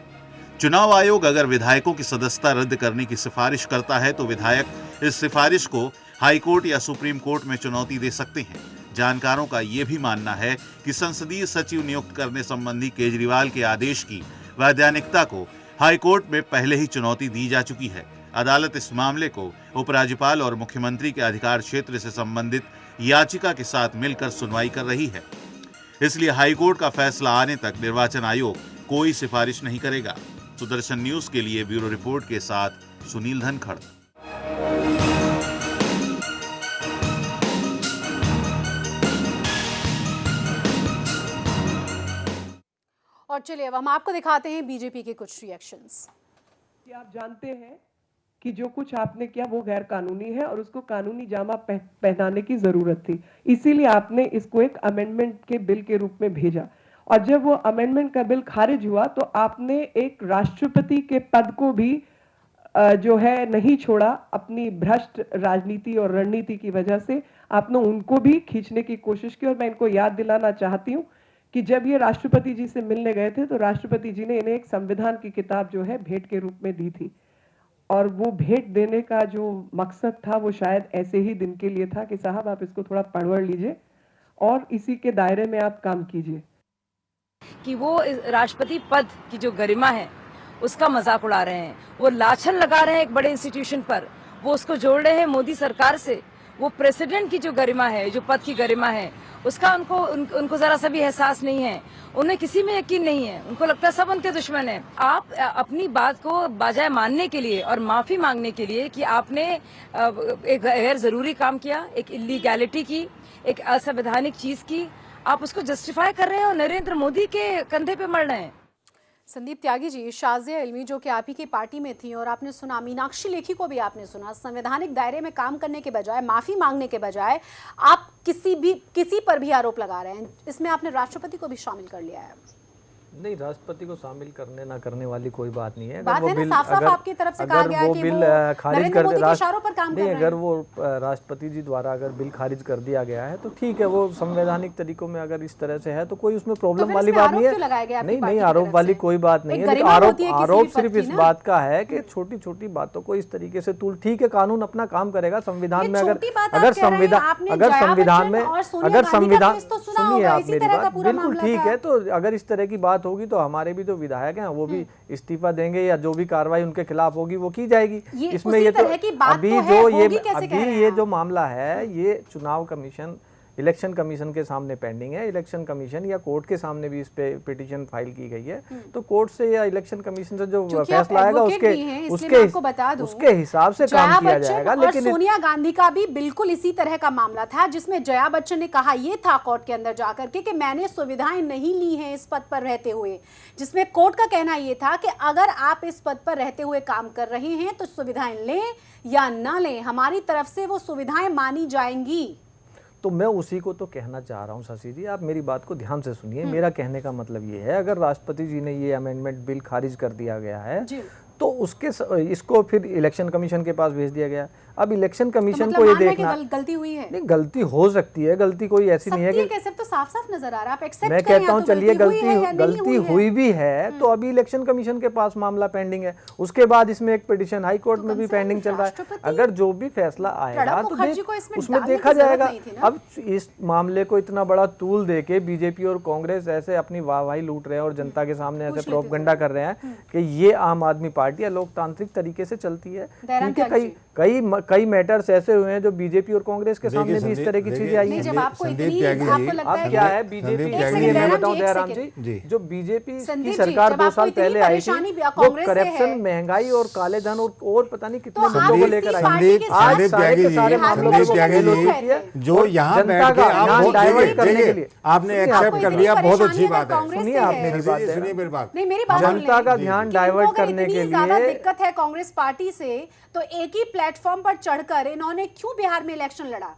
[SPEAKER 2] चुनाव आयोग अगर विधायकों की सदस्यता रद्द करने की सिफारिश करता है तो विधायक इस सिफारिश को हाईकोर्ट या सुप्रीम कोर्ट में चुनौती दे सकते हैं। जानकारों का यह भी मानना है कि संसदीय सचिव नियुक्त करने संबंधी केजरीवाल के आदेश की वैधानिकता को हाईकोर्ट में पहले ही चुनौती दी जा चुकी है। अदालत इस मामले को उपराज्यपाल और मुख्यमंत्री के अधिकार क्षेत्र से संबंधित याचिका के साथ मिलकर सुनवाई कर रही है। इसलिए हाईकोर्ट का फैसला आने तक निर्वाचन आयोग कोई सिफारिश नहीं करेगा। सुदर्शन न्यूज के लिए ब्यूरो रिपोर्ट के साथ सुनील धनखड़।
[SPEAKER 1] और चलिए अब हम आपको दिखाते हैं बीजेपी के कुछ रिएक्शंस।
[SPEAKER 9] कि आप जानते हैं कि जो कुछ आपने किया वो गैर कानूनी है और उसको कानूनी जामा पहनाने की जरूरत थी, इसीलिए आपने इसको एक अमेंडमेंट के बिल के रूप में भेजा। और जब वो अमेंडमेंट का बिल खारिज हुआ तो आपने एक राष्ट्रपति के पद को भी जो है नहीं छोड़ा। अपनी भ्रष्ट राजनीति और रणनीति की वजह से आपने उनको भी खींचने की कोशिश की। और मैं इनको याद दिलाना चाहती हूँ कि जब ये राष्ट्रपति जी से मिलने गए थे तो राष्ट्रपति जी ने इन्हें एक संविधान की किताब जो है भेंट के रूप में दी थी। और वो भेंट देने का जो मकसद था वो शायद ऐसे ही दिन के लिए था कि साहब आप इसको थोड़ा पढ़ लीजिए और इसी के दायरे में आप काम कीजिए।
[SPEAKER 10] कि वो राष्ट्रपति पद की जो गरिमा है उसका मजाक उड़ा रहे हैं, वो लाछन लगा रहे हैं एक बड़े इंस्टीट्यूशन पर, वो उसको जोड़ रहे हैं मोदी सरकार से। वो प्रेसिडेंट की जो गरिमा है, जो पद की गरिमा है, उसका उनको जरा सा भी एहसास नहीं है। उन्हें किसी में यकीन नहीं है, उनको लगता है सब उनके दुश्मन है। आप अपनी बात को बजाय मानने के लिए और माफी मांगने के लिए कि आपने एक गैर जरूरी काम किया, एक इलीगैलिटी की, एक असंवैधानिक चीज की, आप उसको जस्टिफाई कर रहे हैं और नरेंद्र मोदी के कंधे पे मर रहे हैं।
[SPEAKER 1] संदीप त्यागी जी, शाजिया इल्मी जो कि आप ही की पार्टी में थी और आपने सुना, मीनाक्षी लेखी को भी आपने सुना, संवैधानिक दायरे में काम करने के बजाय, माफी मांगने के बजाय आप किसी पर भी आरोप लगा रहे हैं। इसमें आपने राष्ट्रपति को भी शामिल कर लिया है।
[SPEAKER 4] नहीं, राष्ट्रपति को शामिल करने ना करने वाली कोई बात नहीं है।
[SPEAKER 1] बात है ना, साफ-साफ आपकी तरफ से कहा गया है कि वो खारिज कर दे, इशारों पर काम कर रहे हैं।
[SPEAKER 4] अगर वो राष्ट्रपति जी द्वारा अगर बिल खारिज कर दिया गया है तो ठीक है, वो संवैधानिक तरीकों में अगर इस तरह से है तो कोई उसमें प्रॉब्लम वाली बात नहीं है। नहीं, आरोप वाली कोई बात नहीं है। आरोप सिर्फ इस बात का है कि छोटी छोटी बातों को इस तरीके से तूल, ठीक है, कानून अपना काम करेगा। संविधान में अगर संविधान में सुनिए आप मेरी बात, बिल्कुल ठीक है। तो अगर इस तरह की बात होगी तो हमारे भी तो विधायक हैं, वो भी इस्तीफा देंगे या जो भी कार्रवाई उनके खिलाफ होगी वो की जाएगी। इसमें ये तो अभी ये जो मामला है ये चुनाव कमीशन, इलेक्शन कमीशन के सामने पेंडिंग है। इलेक्शन कमीशन या कोर्ट के सामने भी इस पे पिटीशन फाइल की गई है। तो कोर्ट से या इलेक्शन कमीशन से जो फैसला आएगा उसके हिसाब से काम किया जाएगा।
[SPEAKER 1] लेकिन सोनिया गांधी का भी बिल्कुल इसी तरह का मामला था जिसमें जया बच्चन ने कहा ये था कोर्ट के अंदर जाकर के कि मैंने सुविधाएं नहीं ली हैं इस पद पर रहते हुए, जिसमें कोर्ट का कहना ये था कि अगर आप इस पद पर रहते हुए काम कर रहे हैं तो सुविधाएं लें या ना लें, हमारी तरफ से वो सुविधाएं मानी जाएंगी।
[SPEAKER 4] तो मैं उसी को तो कहना चाह रहा हूं शशि जी, आप मेरी बात को ध्यान से सुनिए। मेरा कहने का मतलब ये है, अगर राष्ट्रपति जी ने ये अमेंडमेंट बिल खारिज कर दिया गया है तो इसको फिर इलेक्शन कमीशन के पास भेज दिया गया। अब इलेक्शन कमीशन को ये देखना,
[SPEAKER 1] गलती हुई है।
[SPEAKER 4] नहीं, गलती हो सकती है, गलती कोई ऐसी नहीं है कि
[SPEAKER 1] तो साफ-साफ नजर आ रहा है। आप एक्सेप्ट
[SPEAKER 4] मैं कहता हूं चलिए गलती हुई भी है तो अभी इलेक्शन कमीशन के पास मामला पेंडिंग है, उसके बाद इसमें एक पिटीशन हाई कोर्ट में भी पेंडिंग चल रहा है। अगर जो भी फैसला आएगा तो उसमें देखा जाएगा। अब इस मामले को इतना बड़ा तूल दे के बीजेपी और कांग्रेस ऐसे अपनी वाहवाही लूट रहे हैं और जनता के सामने ऐसे प्रोपगेंडा कर रहे हैं कि ये आम आदमी पार्टी लोकतांत्रिक तरीके से चलती है।
[SPEAKER 1] दयाराम
[SPEAKER 4] ठीक है, कई मैटर्स ऐसे हुए हैं जो बीजेपी और कांग्रेस के सामने भी इस तरह की चीजें आई हैं।
[SPEAKER 1] जब आपको
[SPEAKER 5] संदीप
[SPEAKER 1] इतनी
[SPEAKER 5] त्यागी जी,
[SPEAKER 1] आपको लगता है
[SPEAKER 4] अब क्या है बीजेपी, मैं बताऊं दयाराम जी, जो बीजेपी की सरकार 2 साल पहले आई थी, वो करप्शन, महंगाई और काले धन और पता नहीं कितने मुद्दों को लेकर आई।
[SPEAKER 5] संदीप त्यागी जी, जो यहाँ बैठ के आप
[SPEAKER 4] डाइवर्ट करने के लिए
[SPEAKER 5] आपने एक्सेप्ट कर लिया, बहुत अच्छी बात है।
[SPEAKER 4] सुनिए आप मेरी बात,
[SPEAKER 5] सुनिए मेरी बात।
[SPEAKER 1] नहीं, मेरी बात
[SPEAKER 4] जनता का ध्यान डाइवर्ट करने के
[SPEAKER 1] ज्यादा
[SPEAKER 4] लिए
[SPEAKER 1] दिक्कत है कांग्रेस पार्टी से, तो एक ही प्लेटफॉर्म पर चढ़कर इन्होंने क्यों बिहार में इलेक्शन लड़ा?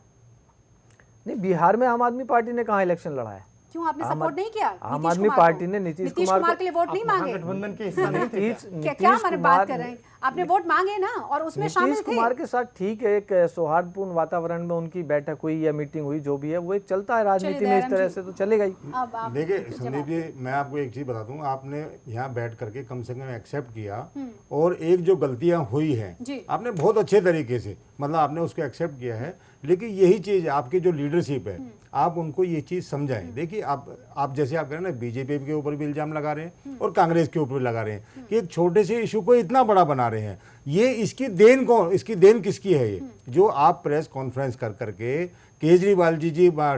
[SPEAKER 4] नहीं, बिहार में आम आदमी पार्टी ने कहाँ इलेक्शन लड़ा है?
[SPEAKER 1] क्यों आपने सपोर्ट नहीं किया?
[SPEAKER 4] आम आदमी पार्टी ने नीतीश कुमार
[SPEAKER 1] के लिए वोट नहीं मांगे?
[SPEAKER 3] गठबंधन के हिस्सा नहीं थे।
[SPEAKER 1] क्या हमारे बात कर रहे हैं? आपने वोट मांगे ना, और उसमें शामिल
[SPEAKER 4] नीतीश
[SPEAKER 1] थे।
[SPEAKER 4] कुमार के साथ ठीक है, एक सौहार्दपूर्ण वातावरण में उनकी बैठक हुई या मीटिंग हुई, जो भी है वो एक चलता है राजनीति में, इस तरह से तो चलेगा ही।
[SPEAKER 5] देखिए संदीप जी, मैं आपको एक चीज बता दूं, आपने यहाँ बैठ करके कम से कम एक्सेप्ट किया, और एक जो गलतियां हुई हैं आपने बहुत अच्छे तरीके से, मतलब आपने उसको एक्सेप्ट किया है। लेकिन यही चीज आपकी जो लीडरशिप है, आप उनको ये चीज समझाएं। देखिए आप जैसे आप कह रहे हैं ना, बीजेपी के ऊपर भी इल्जाम लगा रहे हैं और कांग्रेस के ऊपर भी लगा रहे हैं कि एक छोटे से इशू को इतना बड़ा बना रहे हैं। ये इसकी देन किसकी है? ये जो आप प्रेस कॉन्फ्रेंस कर करके केजरीवाल जी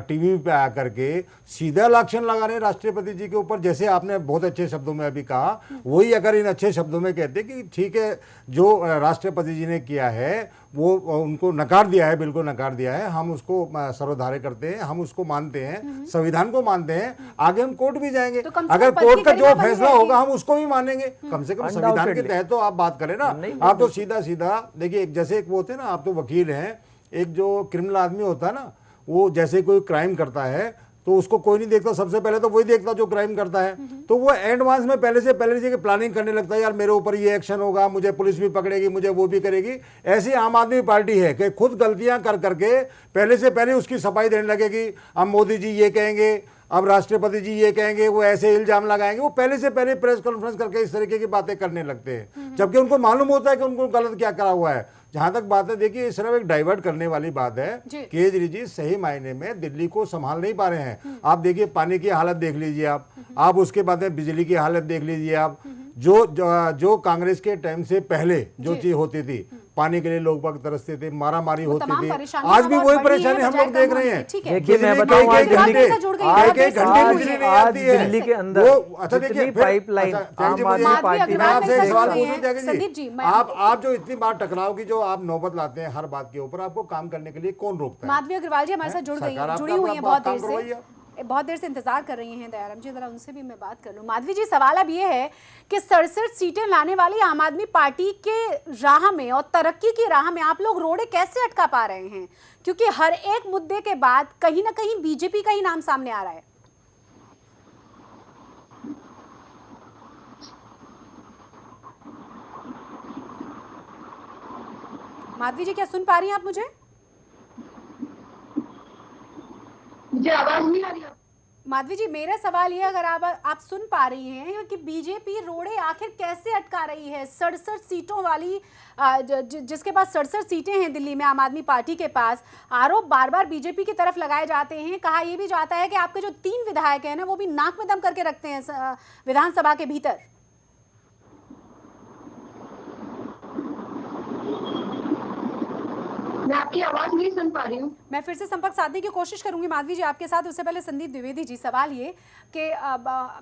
[SPEAKER 5] टीवी पे आकर के सीधा लांछन लगा रहे हैं राष्ट्रपति जी के ऊपर, जैसे आपने बहुत अच्छे शब्दों में अभी कहा। वही अगर इन अच्छे शब्दों में कहते कि ठीक है, जो राष्ट्रपति जी ने किया है वो उनको नकार दिया है, बिल्कुल नकार दिया है, हम उसको सर्वधार्य करते हैं, हम उसको मानते हैं, संविधान को मानते हैं, आगे हम कोर्ट भी जाएंगे,
[SPEAKER 1] तो कम से
[SPEAKER 5] अगर
[SPEAKER 1] कम
[SPEAKER 5] कोर्ट का
[SPEAKER 1] पद की
[SPEAKER 5] जो
[SPEAKER 1] गरिमा
[SPEAKER 5] फैसला
[SPEAKER 1] बनी
[SPEAKER 5] होगा हम उसको भी मानेंगे। कम से कम संविधान के तहत तो आप बात करें ना। आप तो सीधा देखिए, जैसे एक वो होते हैं ना, आप तो वकील हैं, एक जो क्रिमिनल आदमी होता है ना, वो जैसे कोई क्राइम करता है तो उसको कोई नहीं देखता, सबसे पहले तो वही देखता जो क्राइम करता है। तो वो एडवांस में पहले से प्लानिंग करने लगता है, यार मेरे ऊपर ये एक्शन होगा, मुझे पुलिस भी पकड़ेगी, मुझे वो भी करेगी। ऐसी आम आदमी पार्टी है कि खुद गलतियां कर करके पहले से पहले उसकी सफाई देने लगेगी। अब मोदी जी ये कहेंगे, अब राष्ट्रपति जी ये कहेंगे, वो ऐसे इल्जाम लगाएंगे, वो पहले से पहले प्रेस कॉन्फ्रेंस करके इस तरीके की बातें करने लगते हैं, जबकि उनको मालूम होता है कि उनको गलत क्या करा हुआ है। जहां तक बात है, देखिए सिर्फ एक डाइवर्ट करने वाली बात है। केजरी जी सही मायने में दिल्ली को संभाल नहीं पा रहे हैं। आप देखिए पानी की हालत देख लीजिए, आप उसके बाद में बिजली की हालत देख लीजिए। आप जो कांग्रेस के टाइम से पहले जो चीज होती थी, पानी के लिए लोग बाग तरसते थे, मारामारी होती थी, आज भी वही परेशानी हम लोग देख रहे हैं।
[SPEAKER 4] देखिए मैं बताऊं, आज दिल्ली के अंदर
[SPEAKER 5] अच्छा देखिए
[SPEAKER 4] पाइपलाइन आम आदमी पार्टी में
[SPEAKER 5] आपसे एक सवाल पूछूं संदीप जी, आप जो इतनी बार टकराव की जो आप नौबत लाते हैं हर बात के ऊपर, आपको काम करने के लिए कौन रोकता है?
[SPEAKER 1] माधवी अग्रवाल जी हमारे साथ जुड़ी हुई हैं बहुत देर से इंतजार कर रही हैं। दयाराम जी, जरा उनसे भी मैं बात कर लूं। माधवी जी, सवाल अब ये है कि 67 सीटें लाने वाली आम आदमी पार्टी के राह में और तरक्की की राह में आप लोग रोड़े कैसे अटका पा रहे हैं? क्योंकि हर एक मुद्दे के बाद कहीं ना कहीं बीजेपी का ही नाम सामने आ रहा है। माधवी जी, क्या सुन पा रही हैं आप मुझे?
[SPEAKER 6] मुझे आवाज नहीं आ रही।
[SPEAKER 1] माधवी जी, मेरा सवाल ये, अगर आप सुन पा रही हैं कि बीजेपी रोड़े आखिर कैसे अटका रही है? 67 सीटों वाली जिसके पास 67 सीटें हैं दिल्ली में आम आदमी पार्टी के पास, आरोप बार बार बीजेपी की तरफ लगाए जाते हैं। कहा यह भी जाता है कि आपके जो 3 विधायक हैं ना, वो भी नाक में दम करके रखते हैं विधानसभा के भीतर।
[SPEAKER 6] मैं आपकी आवाज नहीं सुन पा रही हूँ।
[SPEAKER 1] मैं फिर से संपर्क साधने की कोशिश करूंगी माधवी जी आपके साथ। उससे पहले संदीप द्विवेदी जी, सवाल ये कि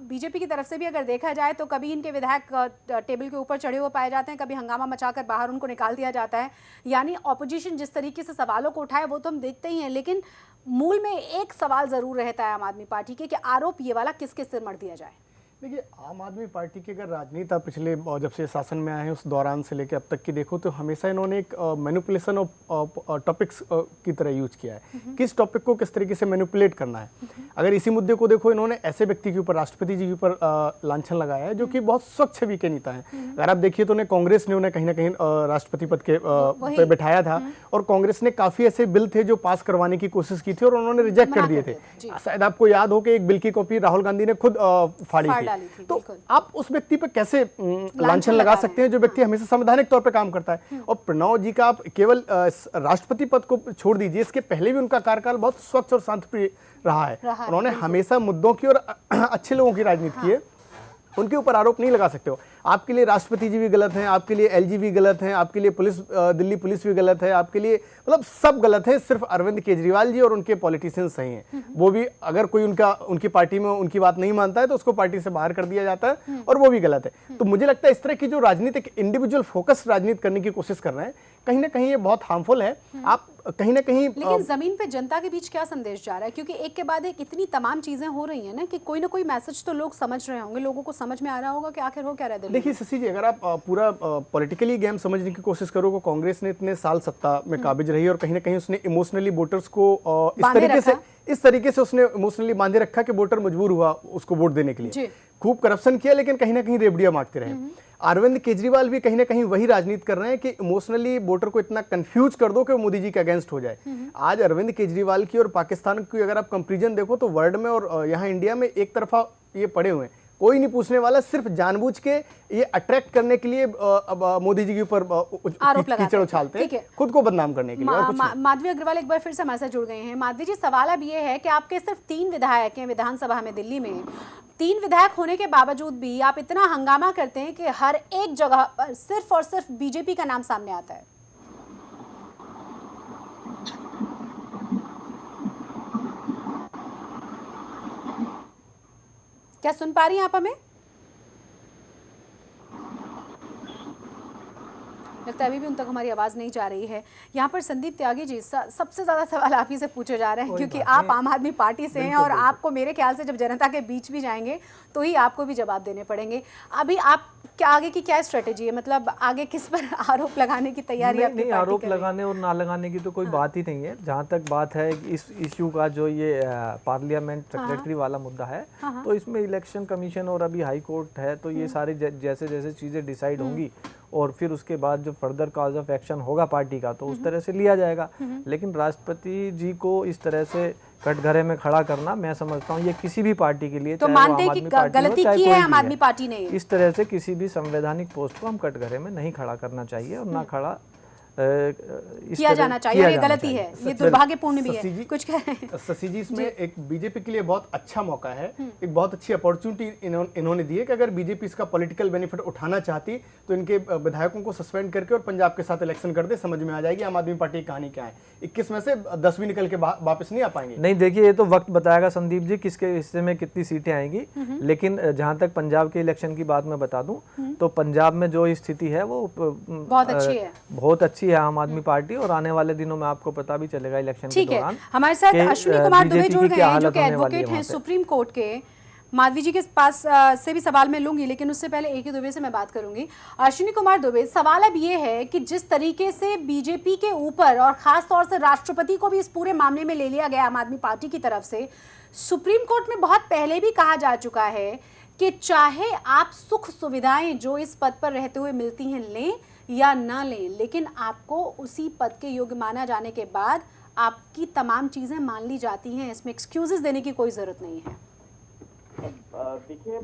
[SPEAKER 1] बीजेपी की तरफ से भी अगर देखा जाए तो कभी इनके विधायक टेबल के ऊपर चढ़े हुए पाए जाते हैं, कभी हंगामा मचाकर बाहर उनको निकाल दिया जाता है। यानी ऑपोजिशन जिस तरीके से सवालों को उठाए वो तो हम देखते ही हैं, लेकिन मूल में एक सवाल जरूर रहता है आम आदमी पार्टी के कि आरोप ये वाला किसके सिर मढ़ दिया जाए।
[SPEAKER 3] देखिए, आम आदमी पार्टी की अगर राजनीति पिछले जब से शासन में आए हैं उस दौरान से लेकर अब तक की देखो तो हमेशा इन्होंने एक मैनिपुलेशन ऑफ टॉपिक्स की तरह यूज किया है। किस टॉपिक को किस तरीके से मैनिपुलेट करना है। अगर इसी मुद्दे को देखो, इन्होंने ऐसे व्यक्ति के ऊपर, राष्ट्रपति जी के ऊपर लांछन लगाया है जो कि बहुत स्वच्छ छवि के नेता हैं। अगर आप देखिए तो उन्हें कांग्रेस ने उन्हें कहीं ना कहीं राष्ट्रपति पद के पे बिठाया था, और कांग्रेस ने काफी ऐसे बिल थे जो पास करवाने की कोशिश की थी और उन्होंने रिजेक्ट कर दिए थे। शायद आपको याद हो कि एक बिल की कॉपी राहुल गांधी ने खुद फाड़ी थी। तो आप उस व्यक्ति पर कैसे लांछन लगा सकते हैं जो व्यक्ति हमेशा संवैधानिक तौर पे काम करता है? और प्रणव जी का आप केवल राष्ट्रपति पद को छोड़ दीजिए, इसके पहले भी उनका कार्यकाल बहुत स्वच्छ और शांतिप्रिय रहा है। उन्होंने हमेशा मुद्दों की और अच्छे लोगों की राजनीति की है, उनके ऊपर आरोप नहीं लगा सकते हो। आपके लिए राष्ट्रपति जी भी गलत हैं, आपके लिए एलजी भी गलत हैं, आपके लिए पुलिस दिल्ली पुलिस भी गलत है, आपके लिए मतलब सब गलत है, सिर्फ अरविंद केजरीवाल जी और उनके पॉलिटिशियंस सही हैं। वो भी अगर कोई उनकी पार्टी में उनकी बात नहीं मानता है तो उसको पार्टी से बाहर कर दिया जाता है और वो भी गलत है। तो मुझे लगता है इस तरह की जो राजनीतिक इंडिविजुअल फोकस राजनीति करने की कोशिश कर रहे हैं, कहीं ना कहीं ये बहुत हार्मफुल है। आप कहीं ना कहीं
[SPEAKER 1] लेकिन जमीन पे जनता के बीच क्या संदेश जा रहा है, क्योंकि एक के बाद एक इतनी तमाम चीजें हो रही हैं ना कि कोई ना कोई मैसेज तो लोग समझ रहे होंगे, लोगों को समझ में आ रहा होगा कि आखिर हो क्या रहा है दिल्ली में।
[SPEAKER 3] देखिए शशि जी, अगर आप पूरा पॉलिटिकली गेम समझने की कोशिश करोगे, कांग्रेस ने इतने साल सत्ता में काबिज रही और कहीं ना कहीं उसने इमोशनली वोटर्स को इस तरीके से उसने इमोशनली बांधे रखा कि वोटर मजबूर हुआ उसको वोट देने के लिए। खूब करप्शन किया, लेकिन कहीं ना कहीं रेबड़ियां मांगते रहे। अरविंद केजरीवाल भी कहीं ना कहीं वही राजनीति कर रहे हैं कि इमोशनली वोटर को इतना कंफ्यूज कर दो कि वो मोदी जी के अगेंस्ट हो जाए। आज अरविंद केजरीवाल की और पाकिस्तान की अगर आप कंपैरिजन देखो तो वर्ल्ड में और यहाँ इंडिया में एक तरफा ये पड़े हुए हैं, कोई नहीं पूछने वाला, सिर्फ जानबूझ के ये अट्रैक्ट करने के लिए मोदी जी के ऊपर कीचड़ उछालते हैं, खुद को बदनाम करने के लिए। और कुछ
[SPEAKER 1] माधवी अग्रवाल एक बार फिर से हमारे साथ जुड़ गए हैं। माधवी जी, सवाल अब ये है कि आपके सिर्फ 3 विधायक हैं विधानसभा में दिल्ली में, 3 विधायक होने के बावजूद भी आप इतना हंगामा करते हैं कि हर एक जगह पर सिर्फ और सिर्फ बीजेपी का नाम सामने आता है। क्या सुन पा रही हैं आप हमें? लगता है अभी भी उन तक हमारी आवाज नहीं जा रही है। यहाँ पर संदीप त्यागी जी, सबसे ज्यादा सवाल आप ही से पूछे जा रहे हैं क्योंकि आप आम आदमी पार्टी से हैं और आपको मेरे ख्याल से जब जनता के बीच भी जाएंगे तो ही आपको भी जवाब देने पड़ेंगे। अभी आप क्या आगे की क्या स्ट्रेटेजी है, मतलब आगे किस पर आरोप लगाने की तैयारी?
[SPEAKER 4] नहीं, आरोप लगाने और ना लगाने की तो कोई बात ही नहीं है। जहाँ तक बात है इस इश्यू का, जो ये पार्लियामेंट सेक्रेटरी वाला मुद्दा है, तो इसमें इलेक्शन कमीशन और अभी हाई कोर्ट है, तो ये सारी जैसे जैसे चीज़ें डिसाइड होंगी और फिर उसके बाद जो फर्दर कॉज ऑफ एक्शन होगा पार्टी का तो उस तरह से लिया जाएगा। लेकिन राष्ट्रपति जी को इस तरह से कटघरे में खड़ा करना, मैं समझता हूँ ये किसी भी पार्टी के लिए,
[SPEAKER 1] तो मानते हैं कि गलती की है आम आदमी पार्टी ने,
[SPEAKER 4] इस तरह से किसी भी संवैधानिक पोस्ट को हम कटघरे में नहीं खड़ा करना चाहिए और ना खड़ा
[SPEAKER 1] किया जाना चाहिए। ये गलती है, ये दुर्भाग्यपूर्ण भी है। कुछ कह रहे हैं
[SPEAKER 3] शशि जी, इसमें एक बीजेपी के लिए बहुत अच्छा मौका है, एक बहुत अच्छी अपॉर्चुनिटी इन्होंने दी है कि अगर बीजेपी इसका पॉलिटिकल बेनिफिट उठाना चाहती तो इनके विधायकों को सस्पेंड करके और पंजाब के साथ इलेक्शन कर दे, समझ में आ जाएगी आम आदमी पार्टी की कहानी क्या है। 21 में से 10 भी निकल के वापस नहीं आ पाएंगे।
[SPEAKER 4] नहीं, देखिए ये तो वक्त बताएगा संदीप जी किसके हिस्से में कितनी सीटें आएंगी। लेकिन जहां तक पंजाब के इलेक्शन की बात मैं बता दूं तो पंजाब में जो स्थिति है वो
[SPEAKER 1] बहुत अच्छी है,
[SPEAKER 4] बहुत अच्छी है आम आदमी पार्टी, और आने वाले दिनों में आपको पता भी चलेगा इलेक्शन के दौरान।
[SPEAKER 1] हमारे साथ अश्विनी कुमार दुबे जुड़ गए हैं जो कि एडवोकेट हैं सुप्रीम कोर्ट के। माधवी जी के पास से भी सवाल मैं लूंगी, लेकिन उससे पहले एक ही दुबे से मैं बात करूंगी। अश्विनी कुमार दुबे, सवाल अब ये है कि जिस तरीके से बीजेपी के ऊपर और खास तौर से राष्ट्रपति को भी इस पूरे मामले में ले लिया गया आम आदमी पार्टी की तरफ से, सुप्रीम कोर्ट में बहुत पहले भी कहा जा चुका है कि चाहे आप सुख सुविधाएं जो इस पद पर रहते हुए मिलती हैं लें या ना लें, लेकिन आपको उसी पद के योग्य माना जाने के बाद आपकी तमाम चीजें मान ली जाती हैं, इसमें एक्सक्यूजेस देने की कोई जरूरत नहीं है।
[SPEAKER 11] देखिए,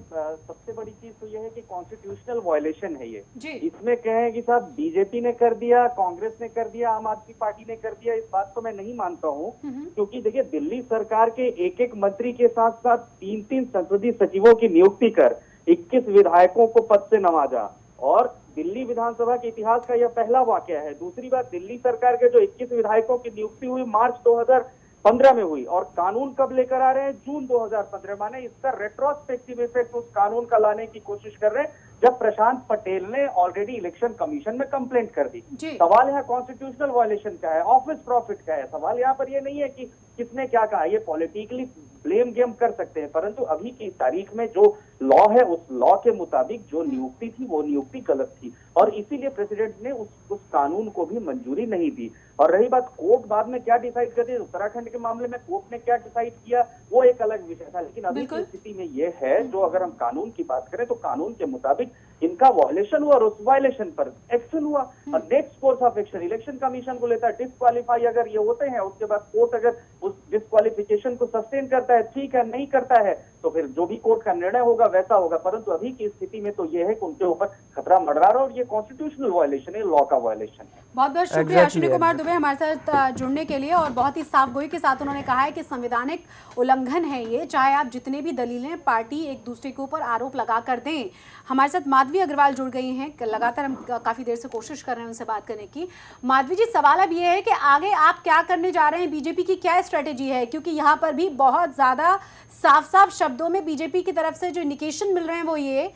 [SPEAKER 11] सबसे बड़ी चीज तो यह है कि कॉन्स्टिट्यूशनल वायलेशन है ये। इसमें कहें कि साहब बीजेपी ने कर दिया, कांग्रेस ने कर दिया, आम आदमी पार्टी ने कर दिया, इस बात को मैं नहीं मानता हूँ। क्योंकि देखिए, दिल्ली सरकार के एक एक मंत्री के साथ साथ 3-3 संसदीय सचिवों की नियुक्ति कर 21 विधायकों को पद से नवाजा, और दिल्ली विधानसभा के इतिहास का यह पहला वाकया है। दूसरी बात, दिल्ली सरकार के जो 21 विधायकों की नियुक्ति हुई मार्च 2015 में हुई, और कानून कब लेकर आ रहे हैं? जून 2015। माने इसका रेट्रोस्पेक्टिव इफेक्ट उस कानून का लाने की कोशिश कर रहे हैं जब प्रशांत पटेल ने ऑलरेडी इलेक्शन कमीशन में कंप्लेंट कर दी। सवाल यहाँ कॉन्स्टिट्यूशनल वायलेशन का है, ऑफिस प्रॉफिट का है। सवाल यहाँ पर ये नहीं है कि किसने क्या कहा, ये पॉलिटिकली ब्लेम गेम कर सकते हैं, परंतु अभी की तारीख में जो लॉ है उस लॉ के मुताबिक जो नियुक्ति थी वो नियुक्ति गलत थी, और इसीलिए प्रेसिडेंट ने उस कानून को भी मंजूरी नहीं दी। और रही बात कोर्ट बाद में क्या डिसाइड करती है, उत्तराखंड के मामले में कोर्ट ने क्या डिसाइड किया वो एक अलग विषय था, लेकिन अभी की स्थिति में ये है, जो अगर हम कानून की बात करें तो कानून के मुताबिक इनका वायलेशन हुआ और उस वायलेशन पर एक्शन हुआ, और next course of action election commission को लेता है। डिस्क्वालीफाई अगर ये होते हैं, उसके बाद कोर्ट अगर उस डिस्क्वालिफिकेशन को सस्टेन करता है, ठीक है, नहीं करता है तो फिर जो भी कोर्ट का निर्णय होगा वैसा होगा। परंतु अभी की स्थिति में तो ये है कि उनके ऊपर खतरा मंडरा रहा है और ये कॉन्स्टिट्यूशनल वायलेशन है, लॉ का वायलेशन है।
[SPEAKER 1] बहुत बहुत शुक्रिया अश्विनी कुमार दुबे हमारे साथ जुड़ने के लिए, और बहुत ही साफ गोई के साथ उन्होंने कहा है कि संवैधानिक उल्लंघन है ये, चाहे आप जितने भी दलीलें पार्टी एक दूसरे के ऊपर आरोप लगा कर दें। हमारे साथ माधवी अग्रवाल जुड़ गई हैं, लगातार हम काफ़ी देर से कोशिश कर रहे हैं उनसे बात करने की। माधवी जी, सवाल अब ये है कि आगे आप क्या करने जा रहे हैं, बीजेपी की क्या स्ट्रेटेजी है, क्योंकि यहाँ पर भी बहुत ज़्यादा साफ साफ शब्दों में बीजेपी की तरफ से जो इंडिकेशन मिल रहे हैं वो ये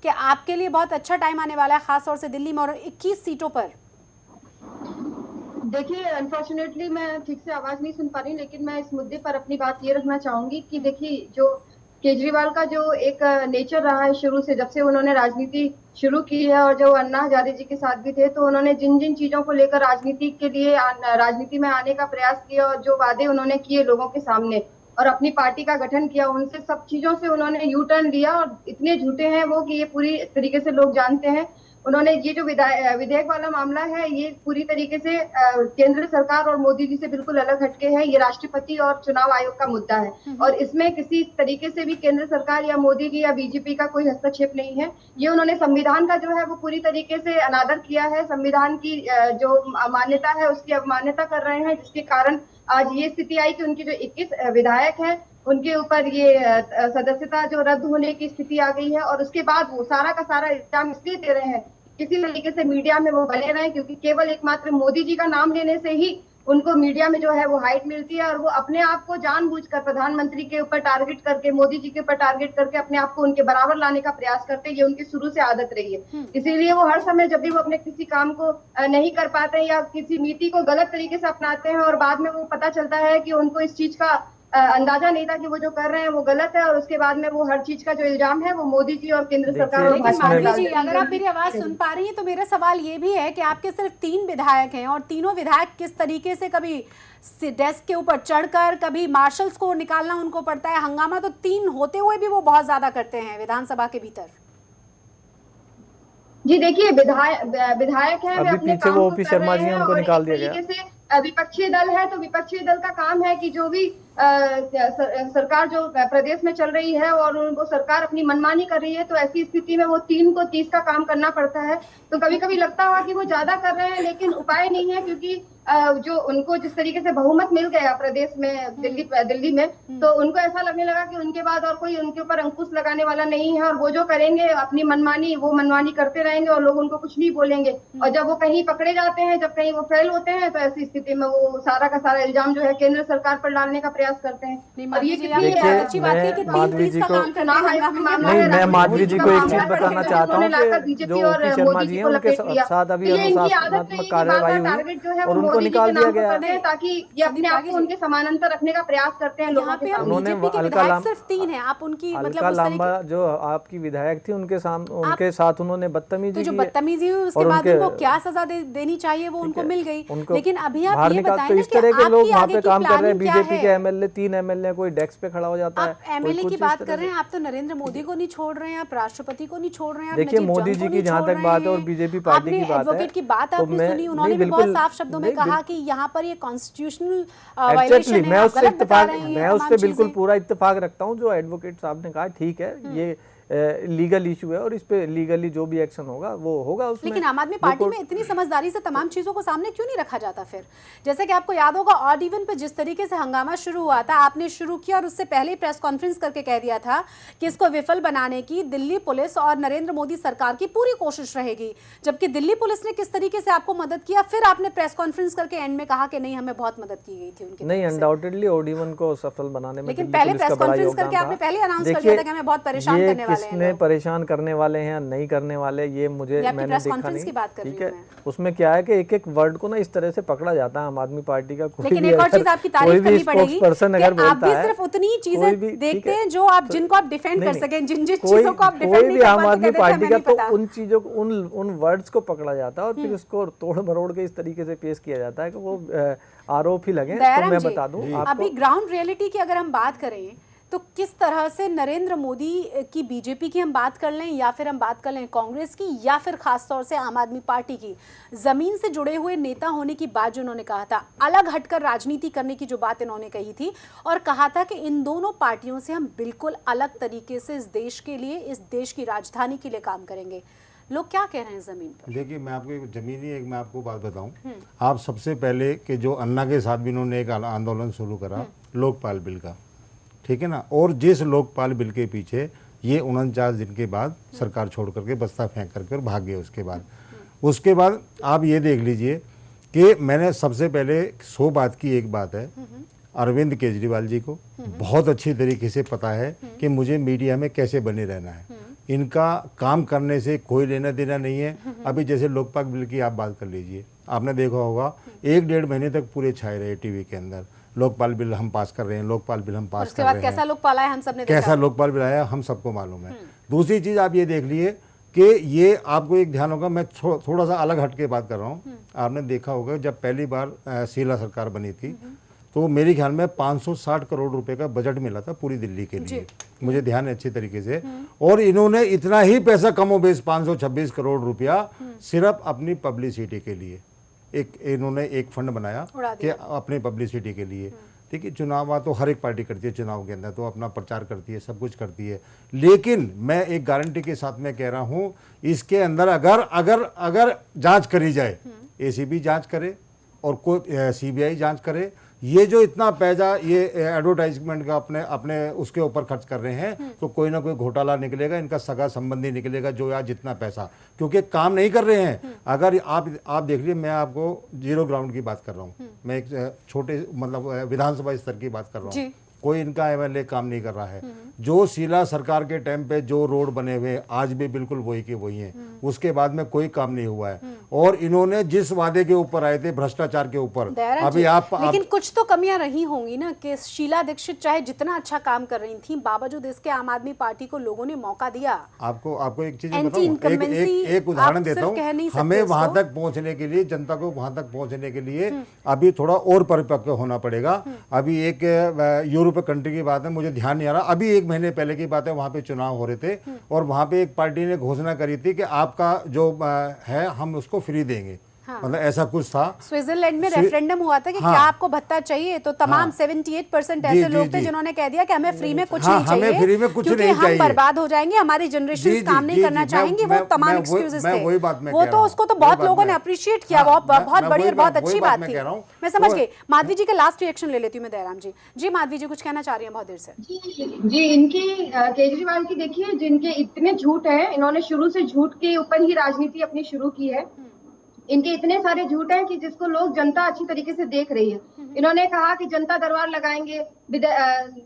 [SPEAKER 1] कि आपके लिए बहुत अच्छा टाइम आने वाला है, खासतौर से दिल्ली में और 21 सीटों पर।
[SPEAKER 6] देखिए, अनफॉर्चुनेटली मैं ठीक से आवाज नहीं सुन पा रही, लेकिन मैं इस मुद्दे पर अपनी बात ये रखना चाहूंगी कि देखिए, जो केजरीवाल का जो एक नेचर रहा है शुरू से, जब से उन्होंने राजनीति शुरू की है और जो अन्ना हजारे जी के साथ भी थे, तो उन्होंने जिन जिन चीजों को लेकर राजनीति में आने का प्रयास किया और जो वादे उन्होंने किए लोगों के सामने और अपनी पार्टी का गठन किया, उनसे सब चीजों से उन्होंने यू टर्न लिया और इतने झूठे हैं वो कि ये पूरी तरीके से लोग जानते हैं। उन्होंने ये जो विधेयक वाला मामला है, ये पूरी तरीके से केंद्र सरकार और मोदी जी से बिल्कुल अलग हटके है। ये राष्ट्रपति और चुनाव आयोग का मुद्दा है और इसमें किसी तरीके से भी केंद्र सरकार या मोदी जी या बीजेपी का कोई हस्तक्षेप नहीं है। ये उन्होंने संविधान का जो है वो पूरी तरीके से अनादर किया है, संविधान की जो मान्यता है उसकी अवमान्यता कर रहे हैं, जिसके कारण आज ये स्थिति आई कि उनकी जो 21 विधायक हैं उनके ऊपर ये सदस्यता जो रद्द होने की स्थिति आ गई है। और उसके बाद वो सारा का सारा इल्जाम इसलिए दे रहे हैं किसी तरीके से मीडिया में वो बने रहे, क्योंकि केवल एकमात्र मोदी जी का नाम लेने से ही उनको मीडिया में जो है वो हाइट मिलती है और वो अपने आप को जानबूझकर प्रधानमंत्री के ऊपर टारगेट करके, मोदी जी के ऊपर टारगेट करके अपने आप को उनके बराबर लाने का प्रयास करते हैं। ये उनकी शुरू से आदत रही है। इसीलिए वो हर समय जब भी वो अपने किसी काम को नहीं कर पाते हैं या किसी नीति को गलत तरीके से अपनाते हैं और बाद में वो पता चलता है कि उनको इस चीज का अंदाजा नहीं था कि वो जो कर रहे हैं वो गलत है, और उसके बाद में वो हर चीज का जो इल्जाम है वो मोदी जी और केंद्र सरकार और
[SPEAKER 1] लेकिन माधवी जी, अगर आप मेरी आवाज सुन पा रही हैं तो मेरा सवाल ये भी है कि आपके सिर्फ 3 विधायक हैं और तीनों विधायक किस तरीके से कभी डेस्क के ऊपर चढ़कर, कभी मार्शल्स को निकालना उनको पड़ता है, हंगामा तो 3 होते हुए भी वो बहुत ज्यादा करते हैं विधानसभा के भीतर।
[SPEAKER 6] जी देखिए, विधायक हैं, वे अपने काम को कर रहे हैं
[SPEAKER 3] उनको
[SPEAKER 6] और
[SPEAKER 3] निकाल
[SPEAKER 6] एक
[SPEAKER 3] दिया गया।
[SPEAKER 6] तरीके से विपक्षी दल है तो विपक्षी दल का काम है कि जो भी सरकार जो प्रदेश में चल रही है और वो सरकार अपनी मनमानी कर रही है, तो ऐसी स्थिति में वो 3 को 30 का काम करना पड़ता है। तो कभी कभी लगता हुआ कि वो ज्यादा कर रहे हैं, लेकिन उपाय नहीं है, क्योंकि जो उनको जिस तरीके से बहुमत मिल गया प्रदेश में, दिल्ली में, तो उनको ऐसा लगने लगा कि उनके बाद और कोई उनके ऊपर अंकुश लगाने वाला नहीं है और वो जो करेंगे अपनी मनमानी, वो मनमानी करते रहेंगे और लोग उनको कुछ नहीं बोलेंगे। और जब वो कहीं पकड़े जाते हैं, जब कहीं वो फेल होते हैं, तो ऐसी स्थिति में वो सारा का सारा इल्जाम जो है केंद्र सरकार पर डालने का प्रयास करते हैं। और ये कितनी अच्छी बात है कि
[SPEAKER 3] माधवी जी को
[SPEAKER 6] चुनाव आयोग में मामला
[SPEAKER 3] नहीं,
[SPEAKER 6] है,
[SPEAKER 3] मैं माधवी जी को एक चीज
[SPEAKER 6] मामला
[SPEAKER 3] बताना
[SPEAKER 6] है,
[SPEAKER 3] चाहता हूँ
[SPEAKER 6] लाकर
[SPEAKER 3] कि
[SPEAKER 6] बीजेपी
[SPEAKER 3] जो
[SPEAKER 6] और
[SPEAKER 3] पी शर्मा
[SPEAKER 6] मोदी
[SPEAKER 3] जी
[SPEAKER 6] जी
[SPEAKER 3] हैं
[SPEAKER 6] को
[SPEAKER 3] उनके
[SPEAKER 6] लपेट दिया।
[SPEAKER 3] साथ अभी
[SPEAKER 6] तो ये इनकी आदत
[SPEAKER 3] अनुशासनात्मक
[SPEAKER 6] रही है कि
[SPEAKER 3] कार्रवाई
[SPEAKER 6] बार-बार
[SPEAKER 3] हुई
[SPEAKER 6] टारगेट जो है
[SPEAKER 3] और
[SPEAKER 6] वो
[SPEAKER 3] उनको
[SPEAKER 6] मोदी जी के
[SPEAKER 3] निकाल दिया
[SPEAKER 6] नाम पर
[SPEAKER 3] गया।
[SPEAKER 6] करते हैं, ताकि ये अपने आप को उनके समानांतर रखने का प्रयास करते हैं लोगों
[SPEAKER 1] यहाँ
[SPEAKER 6] के
[SPEAKER 1] पे अब
[SPEAKER 6] सामने।
[SPEAKER 1] बीजेपी के विधायक सिर्फ 3 हैं, आप उनकी मतलब
[SPEAKER 3] अलका
[SPEAKER 1] उस तरीके
[SPEAKER 3] लांबा जो आपकी विधायक थी उनके साथ उन्होंने बदतमीजी
[SPEAKER 1] तो जो
[SPEAKER 3] की,
[SPEAKER 1] बदतमीजी हुई उसके
[SPEAKER 3] और
[SPEAKER 1] बाद
[SPEAKER 3] उनके-
[SPEAKER 1] उनको क्या सजा देनी चाहिए वो उनको मिल गई।
[SPEAKER 3] उनको
[SPEAKER 1] लेकिन अभी आप
[SPEAKER 3] बाहर
[SPEAKER 1] ये
[SPEAKER 3] निकाल,
[SPEAKER 1] बताएं
[SPEAKER 3] तो
[SPEAKER 1] ना
[SPEAKER 3] इस
[SPEAKER 1] कि
[SPEAKER 3] तरह के लोग
[SPEAKER 1] आपकी
[SPEAKER 3] वहाँ
[SPEAKER 1] आगे
[SPEAKER 3] पे
[SPEAKER 1] की
[SPEAKER 3] काम कर रहे हैं।
[SPEAKER 1] प्लानिंग क्या
[SPEAKER 3] बीजेपी के
[SPEAKER 1] है?
[SPEAKER 3] एमएलए 3 एमएलए कोई डेस्क पे खड़ा हो जाता है।
[SPEAKER 1] आप एमएलए की बात कर रहे हैं, आप तो नरेंद्र मोदी को नहीं छोड़ रहे हैं, आप राष्ट्रपति को नहीं छोड़ रहे हैं, आप
[SPEAKER 3] देखिए,
[SPEAKER 1] नजीब
[SPEAKER 3] मोदी
[SPEAKER 1] जंग
[SPEAKER 3] जी
[SPEAKER 1] को
[SPEAKER 3] की
[SPEAKER 1] नहीं
[SPEAKER 3] जहाँ
[SPEAKER 1] छोड़
[SPEAKER 3] तक
[SPEAKER 1] रहे
[SPEAKER 3] बात है और
[SPEAKER 1] हैं।
[SPEAKER 3] बीजेपी पार्टी
[SPEAKER 1] आपने
[SPEAKER 3] की बात है,
[SPEAKER 1] एडवोकेट की बात
[SPEAKER 3] तो
[SPEAKER 1] आपने
[SPEAKER 3] मैं-
[SPEAKER 1] सुनी, उन्होंने
[SPEAKER 3] नहीं,
[SPEAKER 1] भी बहुत
[SPEAKER 3] बिल्कुल-
[SPEAKER 1] साफ शब्दों में
[SPEAKER 3] नहीं,
[SPEAKER 1] कहा कि यहाँ पर ये कॉन्स्टिट्यूशनल
[SPEAKER 3] एग्जैक्टली,
[SPEAKER 1] वायलेशन है,
[SPEAKER 3] मैं
[SPEAKER 1] आप
[SPEAKER 3] उससे
[SPEAKER 1] गलत बता
[SPEAKER 3] इत्तेफाक
[SPEAKER 1] रहे हैं
[SPEAKER 3] मैं
[SPEAKER 1] ये
[SPEAKER 3] उससे
[SPEAKER 1] तमाम
[SPEAKER 3] बिल्कुल
[SPEAKER 1] चीजें।
[SPEAKER 3] पूरा इत्तेफाक रखता हूँ। जो एडवोकेट साहब ने कहा ठीक है, ये लीगल इशू है और इस पे लीगली जो भी एक्शन होगा वो होगा उसमें।
[SPEAKER 1] लेकिन आम आदमी पार्टी में इतनी समझदारी से तमाम चीजों को सामने क्यों नहीं रखा जाता फिर? जैसे कि आपको याद होगा ऑड इवन पे जिस तरीके से हंगामा शुरू हुआ था, आपने शुरू किया और उससे पहले प्रेस कॉन्फ्रेंस करके कह दिया था कि इसको विफल बनाने की दिल्ली पुलिस और नरेंद्र मोदी सरकार की पूरी कोशिश रहेगी, जबकि दिल्ली पुलिस ने किस तरीके से आपको मदद किया, फिर आपने प्रेस कॉन्फ्रेंस करके एंड में कहा कि नहीं हमें बहुत मदद की गई थी उनकी
[SPEAKER 3] नहीं,
[SPEAKER 1] तरफ से।
[SPEAKER 3] अनडाउटेडली ऑड इवन को सफल बनाने में
[SPEAKER 1] लेकिन
[SPEAKER 3] दिल्ली
[SPEAKER 1] पहले
[SPEAKER 3] पुलिस का
[SPEAKER 1] प्रेस
[SPEAKER 3] बड़ा
[SPEAKER 1] कॉन्फ्रेंस
[SPEAKER 3] योगदान
[SPEAKER 1] करके आपने
[SPEAKER 3] था।
[SPEAKER 1] पहले अनाउंस कर
[SPEAKER 3] देखिए,
[SPEAKER 1] दिया था कि हमें बहुत परेशान
[SPEAKER 3] ये
[SPEAKER 1] करने वाले हैं
[SPEAKER 3] किसने
[SPEAKER 1] लोग।
[SPEAKER 3] परेशान करने वाले हैं या नहीं करने वाले, ये मुझे
[SPEAKER 1] ये आपकी
[SPEAKER 3] मैंने
[SPEAKER 1] प्रेस
[SPEAKER 3] देखा
[SPEAKER 1] कॉन्फ्रेंस
[SPEAKER 3] नहीं।
[SPEAKER 1] की बात कर रही
[SPEAKER 3] ठीक
[SPEAKER 1] हूं
[SPEAKER 3] है,
[SPEAKER 1] मैं।
[SPEAKER 3] उसमें क्या है कि एक एक वर्ड को ना इस तरह से पकड़ा जाता है आम आदमी पार्टी का। कोई
[SPEAKER 1] लेकिन
[SPEAKER 3] भी
[SPEAKER 1] एक और
[SPEAKER 3] अगर-
[SPEAKER 1] चीज आपकी
[SPEAKER 3] कोई
[SPEAKER 1] तारीफ
[SPEAKER 3] भी
[SPEAKER 1] करनी पड़ेगी
[SPEAKER 3] स्पोक्सपर्सन
[SPEAKER 1] कि
[SPEAKER 3] अगर
[SPEAKER 1] आप
[SPEAKER 3] बोलता
[SPEAKER 1] भी
[SPEAKER 3] है,
[SPEAKER 1] सिर्फ उतनी
[SPEAKER 3] कोई
[SPEAKER 1] चीजें
[SPEAKER 3] भी- ठीक
[SPEAKER 1] देखते
[SPEAKER 3] है,
[SPEAKER 1] हैं जो आप जिनको आप डिफेंड कर सकें, जिन चीजों को आप डिफेंड
[SPEAKER 3] कोई
[SPEAKER 1] नहीं
[SPEAKER 3] भी
[SPEAKER 1] कर
[SPEAKER 3] आम
[SPEAKER 1] पाते,
[SPEAKER 3] आदमी
[SPEAKER 1] कहते थे,
[SPEAKER 3] पार्टी
[SPEAKER 1] हमें
[SPEAKER 3] का
[SPEAKER 1] नहीं
[SPEAKER 3] तो
[SPEAKER 1] पता।
[SPEAKER 3] उन चीजों को उन वर्ड्स को पकड़ा जाता है और फिर उसको तोड़ मरोड़ के इस तरीके से पेश किया जाता है कि वो आरोप ही लगे। तो
[SPEAKER 1] दयाराम
[SPEAKER 3] मैं
[SPEAKER 1] जी,
[SPEAKER 3] बता दूं
[SPEAKER 1] अभी
[SPEAKER 3] आपको,
[SPEAKER 1] ग्राउंड रियलिटी की अगर हम बात करें तो किस तरह से नरेंद्र मोदी की, बीजेपी की हम बात कर लें या फिर हम बात कर लें कांग्रेस की या फिर खास तौर से आम आदमी पार्टी की, जमीन से जुड़े हुए नेता होने की बात जो उन्होंने कहा था, अलग हटकर राजनीति करने की जो बात इन्होंने कही थी और कहा था कि इन दोनों पार्टियों से हम बिल्कुल अलग तरीके से इस देश के लिए, इस देश की राजधानी के लिए काम करेंगे। लोग क्या कह रहे हैं जमीन पर?
[SPEAKER 5] देखिए, मैं आपको मैं आपको बात बताऊं। आप सबसे पहले कि जो अन्ना के साथ भी इन्होंने एक आंदोलन शुरू करा लोकपाल बिल का, ठीक है ना, और जिस लोकपाल बिल के पीछे ये 49 दिन के बाद सरकार छोड़ करके बस्ता फेंक करके और भाग गए। उसके बाद आप ये देख लीजिए कि मैंने सबसे पहले 100 बात की एक बात है, अरविंद केजरीवाल जी को बहुत अच्छी तरीके से पता है कि मुझे मीडिया में कैसे बने रहना है। इनका काम करने से कोई लेना देना नहीं है। अभी जैसे लोकपाल बिल की आप बात कर लीजिए, आपने देखा होगा 1-1.5 महीने तक पूरे छाए रहे टीवी के अंदर, लोकपाल बिल हम पास कर रहे हैं, लोकपाल बिल हम पास कर रहे हैं।
[SPEAKER 1] कैसा लोकपाल आया हम सबने देखा।
[SPEAKER 5] कैसा लोकपाल बिल आया हम सबको मालूम है। दूसरी चीज आप ये देख लिए कि ये आपको एक ध्यान होगा, मैं थोड़ा सा अलग हट के बात कर रहा हूँ। आपने देखा होगा जब पहली बार शीला सरकार बनी थी तो मेरे ख्याल में 560 करोड़ रुपए का बजट मिला था पूरी दिल्ली के लिए, मुझे ध्यान है अच्छी तरीके से। और इन्होंने इतना ही पैसा कमोबेश 526 करोड़ रुपया सिर्फ अपनी पब्लिसिटी के लिए इन्होंने एक फंड बनाया कि अपनी पब्लिसिटी के लिए। ठीक है, चुनाव तो हर एक पार्टी करती है, चुनाव के अंदर तो अपना प्रचार करती है, सब कुछ करती है, लेकिन मैं एक गारंटी के साथ में कह रहा हूँ, इसके अंदर अगर जांच करी जाए, एसीबी जांच करे और कोई सीबीआई जांच करे, ये जो इतना पैसा ये एडवर्टाइजमेंट का अपने उसके ऊपर खर्च कर रहे हैं, तो कोई ना कोई घोटाला निकलेगा, इनका सगा संबंधी निकलेगा जो आज जितना पैसा, क्योंकि काम नहीं कर रहे हैं। अगर आप देख लीजिए, मैं आपको जीरो ग्राउंड की बात कर रहा हूँ, मैं एक छोटे मतलब विधानसभा स्तर की बात कर रहा हूँ, कोई इनका एमएलए काम नहीं कर रहा है। जो शीला सरकार के टाइम पे जो रोड बने हुए आज भी बिल्कुल वही के वही हैं, उसके बाद में कोई काम नहीं हुआ है। और इन्होंने जिस वादे के ऊपर आए थे भ्रष्टाचार के ऊपर, अभी
[SPEAKER 1] लेकिन कुछ तो कमियां रही होंगी ना, कि शीला दीक्षित चाहे जितना अच्छा काम कर रही थी, बावजूद इसके आम आदमी पार्टी को लोगों ने मौका दिया।
[SPEAKER 5] आपको एक चीज बताऊं, एक उदाहरण देता हूँ। हमें वहां तक पहुंचने के लिए, जनता को वहां तक पहुंचने के लिए अभी थोड़ा और परिपक्व होना पड़ेगा। अभी एक यूरोप कंट्री की बात है, मुझे ध्यान नहीं आ रहा, अभी 1 महीने पहले की बात है, वहां पे चुनाव हो रहे थे और वहां पे एक पार्टी ने घोषणा करी थी कि आपका जो है हम उसको फ्री देंगे। मतलब ऐसा कुछ था।
[SPEAKER 1] स्विट्जरलैंड में रेफरेंडम हुआ था कि क्या आपको भत्ता चाहिए, तो तमाम 78% ऐसे लोग थे जिन्होंने कह दिया कि हमें फ्री में कुछ नहीं चाहिए,
[SPEAKER 5] हमें फ्री में कुछ
[SPEAKER 1] क्योंकि
[SPEAKER 5] नहीं
[SPEAKER 1] हम बर्बाद हो जाएंगे, हमारी जनरेशन काम नहीं करना चाहेंगी। वो तमाम एक्सक्यूजेस थे, वो तो उसको तो बहुत लोगों ने अप्रिशिएट किया, बहुत बड़ी और बहुत अच्छी बात थी। मैं समझ गई। माधवी जी का लास्ट रिएक्शन ले लेती हूँ मैं, दयाराम जी। जी माधवी जी कुछ कहना चाह रही है बहुत देर से।
[SPEAKER 6] जी, इनकी केजरीवाल की देखिए, जिनके इतने झूठ है, इन्होंने शुरू से झूठ के ऊपर ही राजनीति अपनी शुरू की है। इनके इतने सारे झूठ हैं कि जिसको लोग, जनता अच्छी तरीके से देख रही है। इन्होंने कहा कि जनता दरबार लगाएंगे,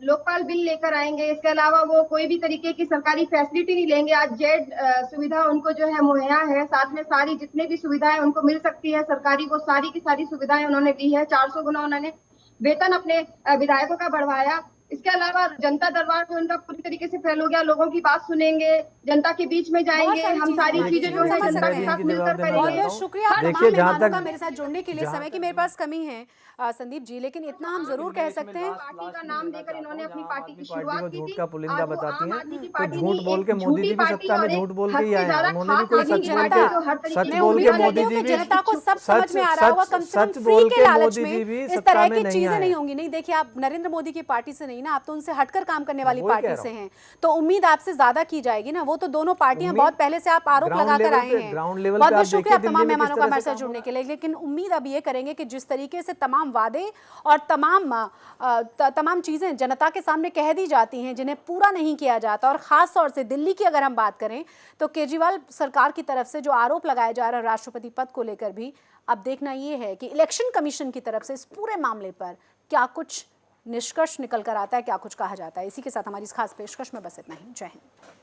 [SPEAKER 6] लोकपाल बिल लेकर आएंगे, इसके अलावा वो कोई भी तरीके की सरकारी फैसिलिटी नहीं लेंगे। आज जेड सुविधा उनको जो है मुहैया है, साथ में सारी जितने भी सुविधाएं उनको मिल सकती है सरकारी, वो सारी की सारी सुविधाएं उन्होंने दी है। 400 गुना उन्होंने वेतन अपने विधायकों का बढ़वाया। इसके अलावा जनता दरबार में उनका पूरी तरीके से फैल हो गया, लोगों की बात सुनेंगे, जनता के बीच में जाएंगे, हम सारी चीजें जो है जनता के साथ मिलकर करेंगे।
[SPEAKER 1] शुक्रिया
[SPEAKER 4] देखिए, जहाँ तक
[SPEAKER 1] मेरे साथ जुड़ने के लिए, समय की मेरे पास कमी है संदीप जी, लेकिन इतना हम जरूर कह सकते हैं,
[SPEAKER 6] पार्टी का नाम देकर इन्होंने अपनी पार्टी की शुरुआत की
[SPEAKER 4] झूठ
[SPEAKER 6] थी।
[SPEAKER 4] का पुलिंदा बताती हैं, तो
[SPEAKER 6] झूठ
[SPEAKER 4] बोल के मोदी जी भी सत्ता में झूठ बोल के ही आए हैं। उन्होंने भी कोई सच बोल के मोदी जी भी
[SPEAKER 1] जनता को सब समझ में आ रहा होगा, कम से कम फ्री के लालच में इस तरह की चीजें नहीं होंगी। नहीं, देखिए आप नरेंद्र मोदी की पार्टी से नहीं ना, आप तो उनसे हटकर काम करने वाली पार्टी से हैं, तो उम्मीद आपसे ज्यादा की जाएगी ना। वो तो दोनों पार्टियां बहुत पहले से आप आरोप लगाकर आए हैं। बहुत बहुत शुक्रिया तमाम मेहमानों का हमारे साथ जुड़ने के लिए। लेकिन उम्मीद अब ये करेंगे कि जिस तरीके से तमाम वादे और तमाम चीजें जनता के सामने कह दी जाती हैं, जिन्हें पूरा नहीं किया जाता, और खास तौर से दिल्ली की अगर हम बात करें तो केजरीवाल सरकार की तरफ से जो आरोप लगाया जा रहा है राष्ट्रपति पद को लेकर भी, अब देखना ये है कि इलेक्शन कमीशन की तरफ से इस पूरे मामले पर क्या कुछ निष्कर्ष निकल कर आता है, क्या कुछ कहा जाता है। इसी के साथ हमारी इस खास पेशकश में बस इतना ही। जय हिंद।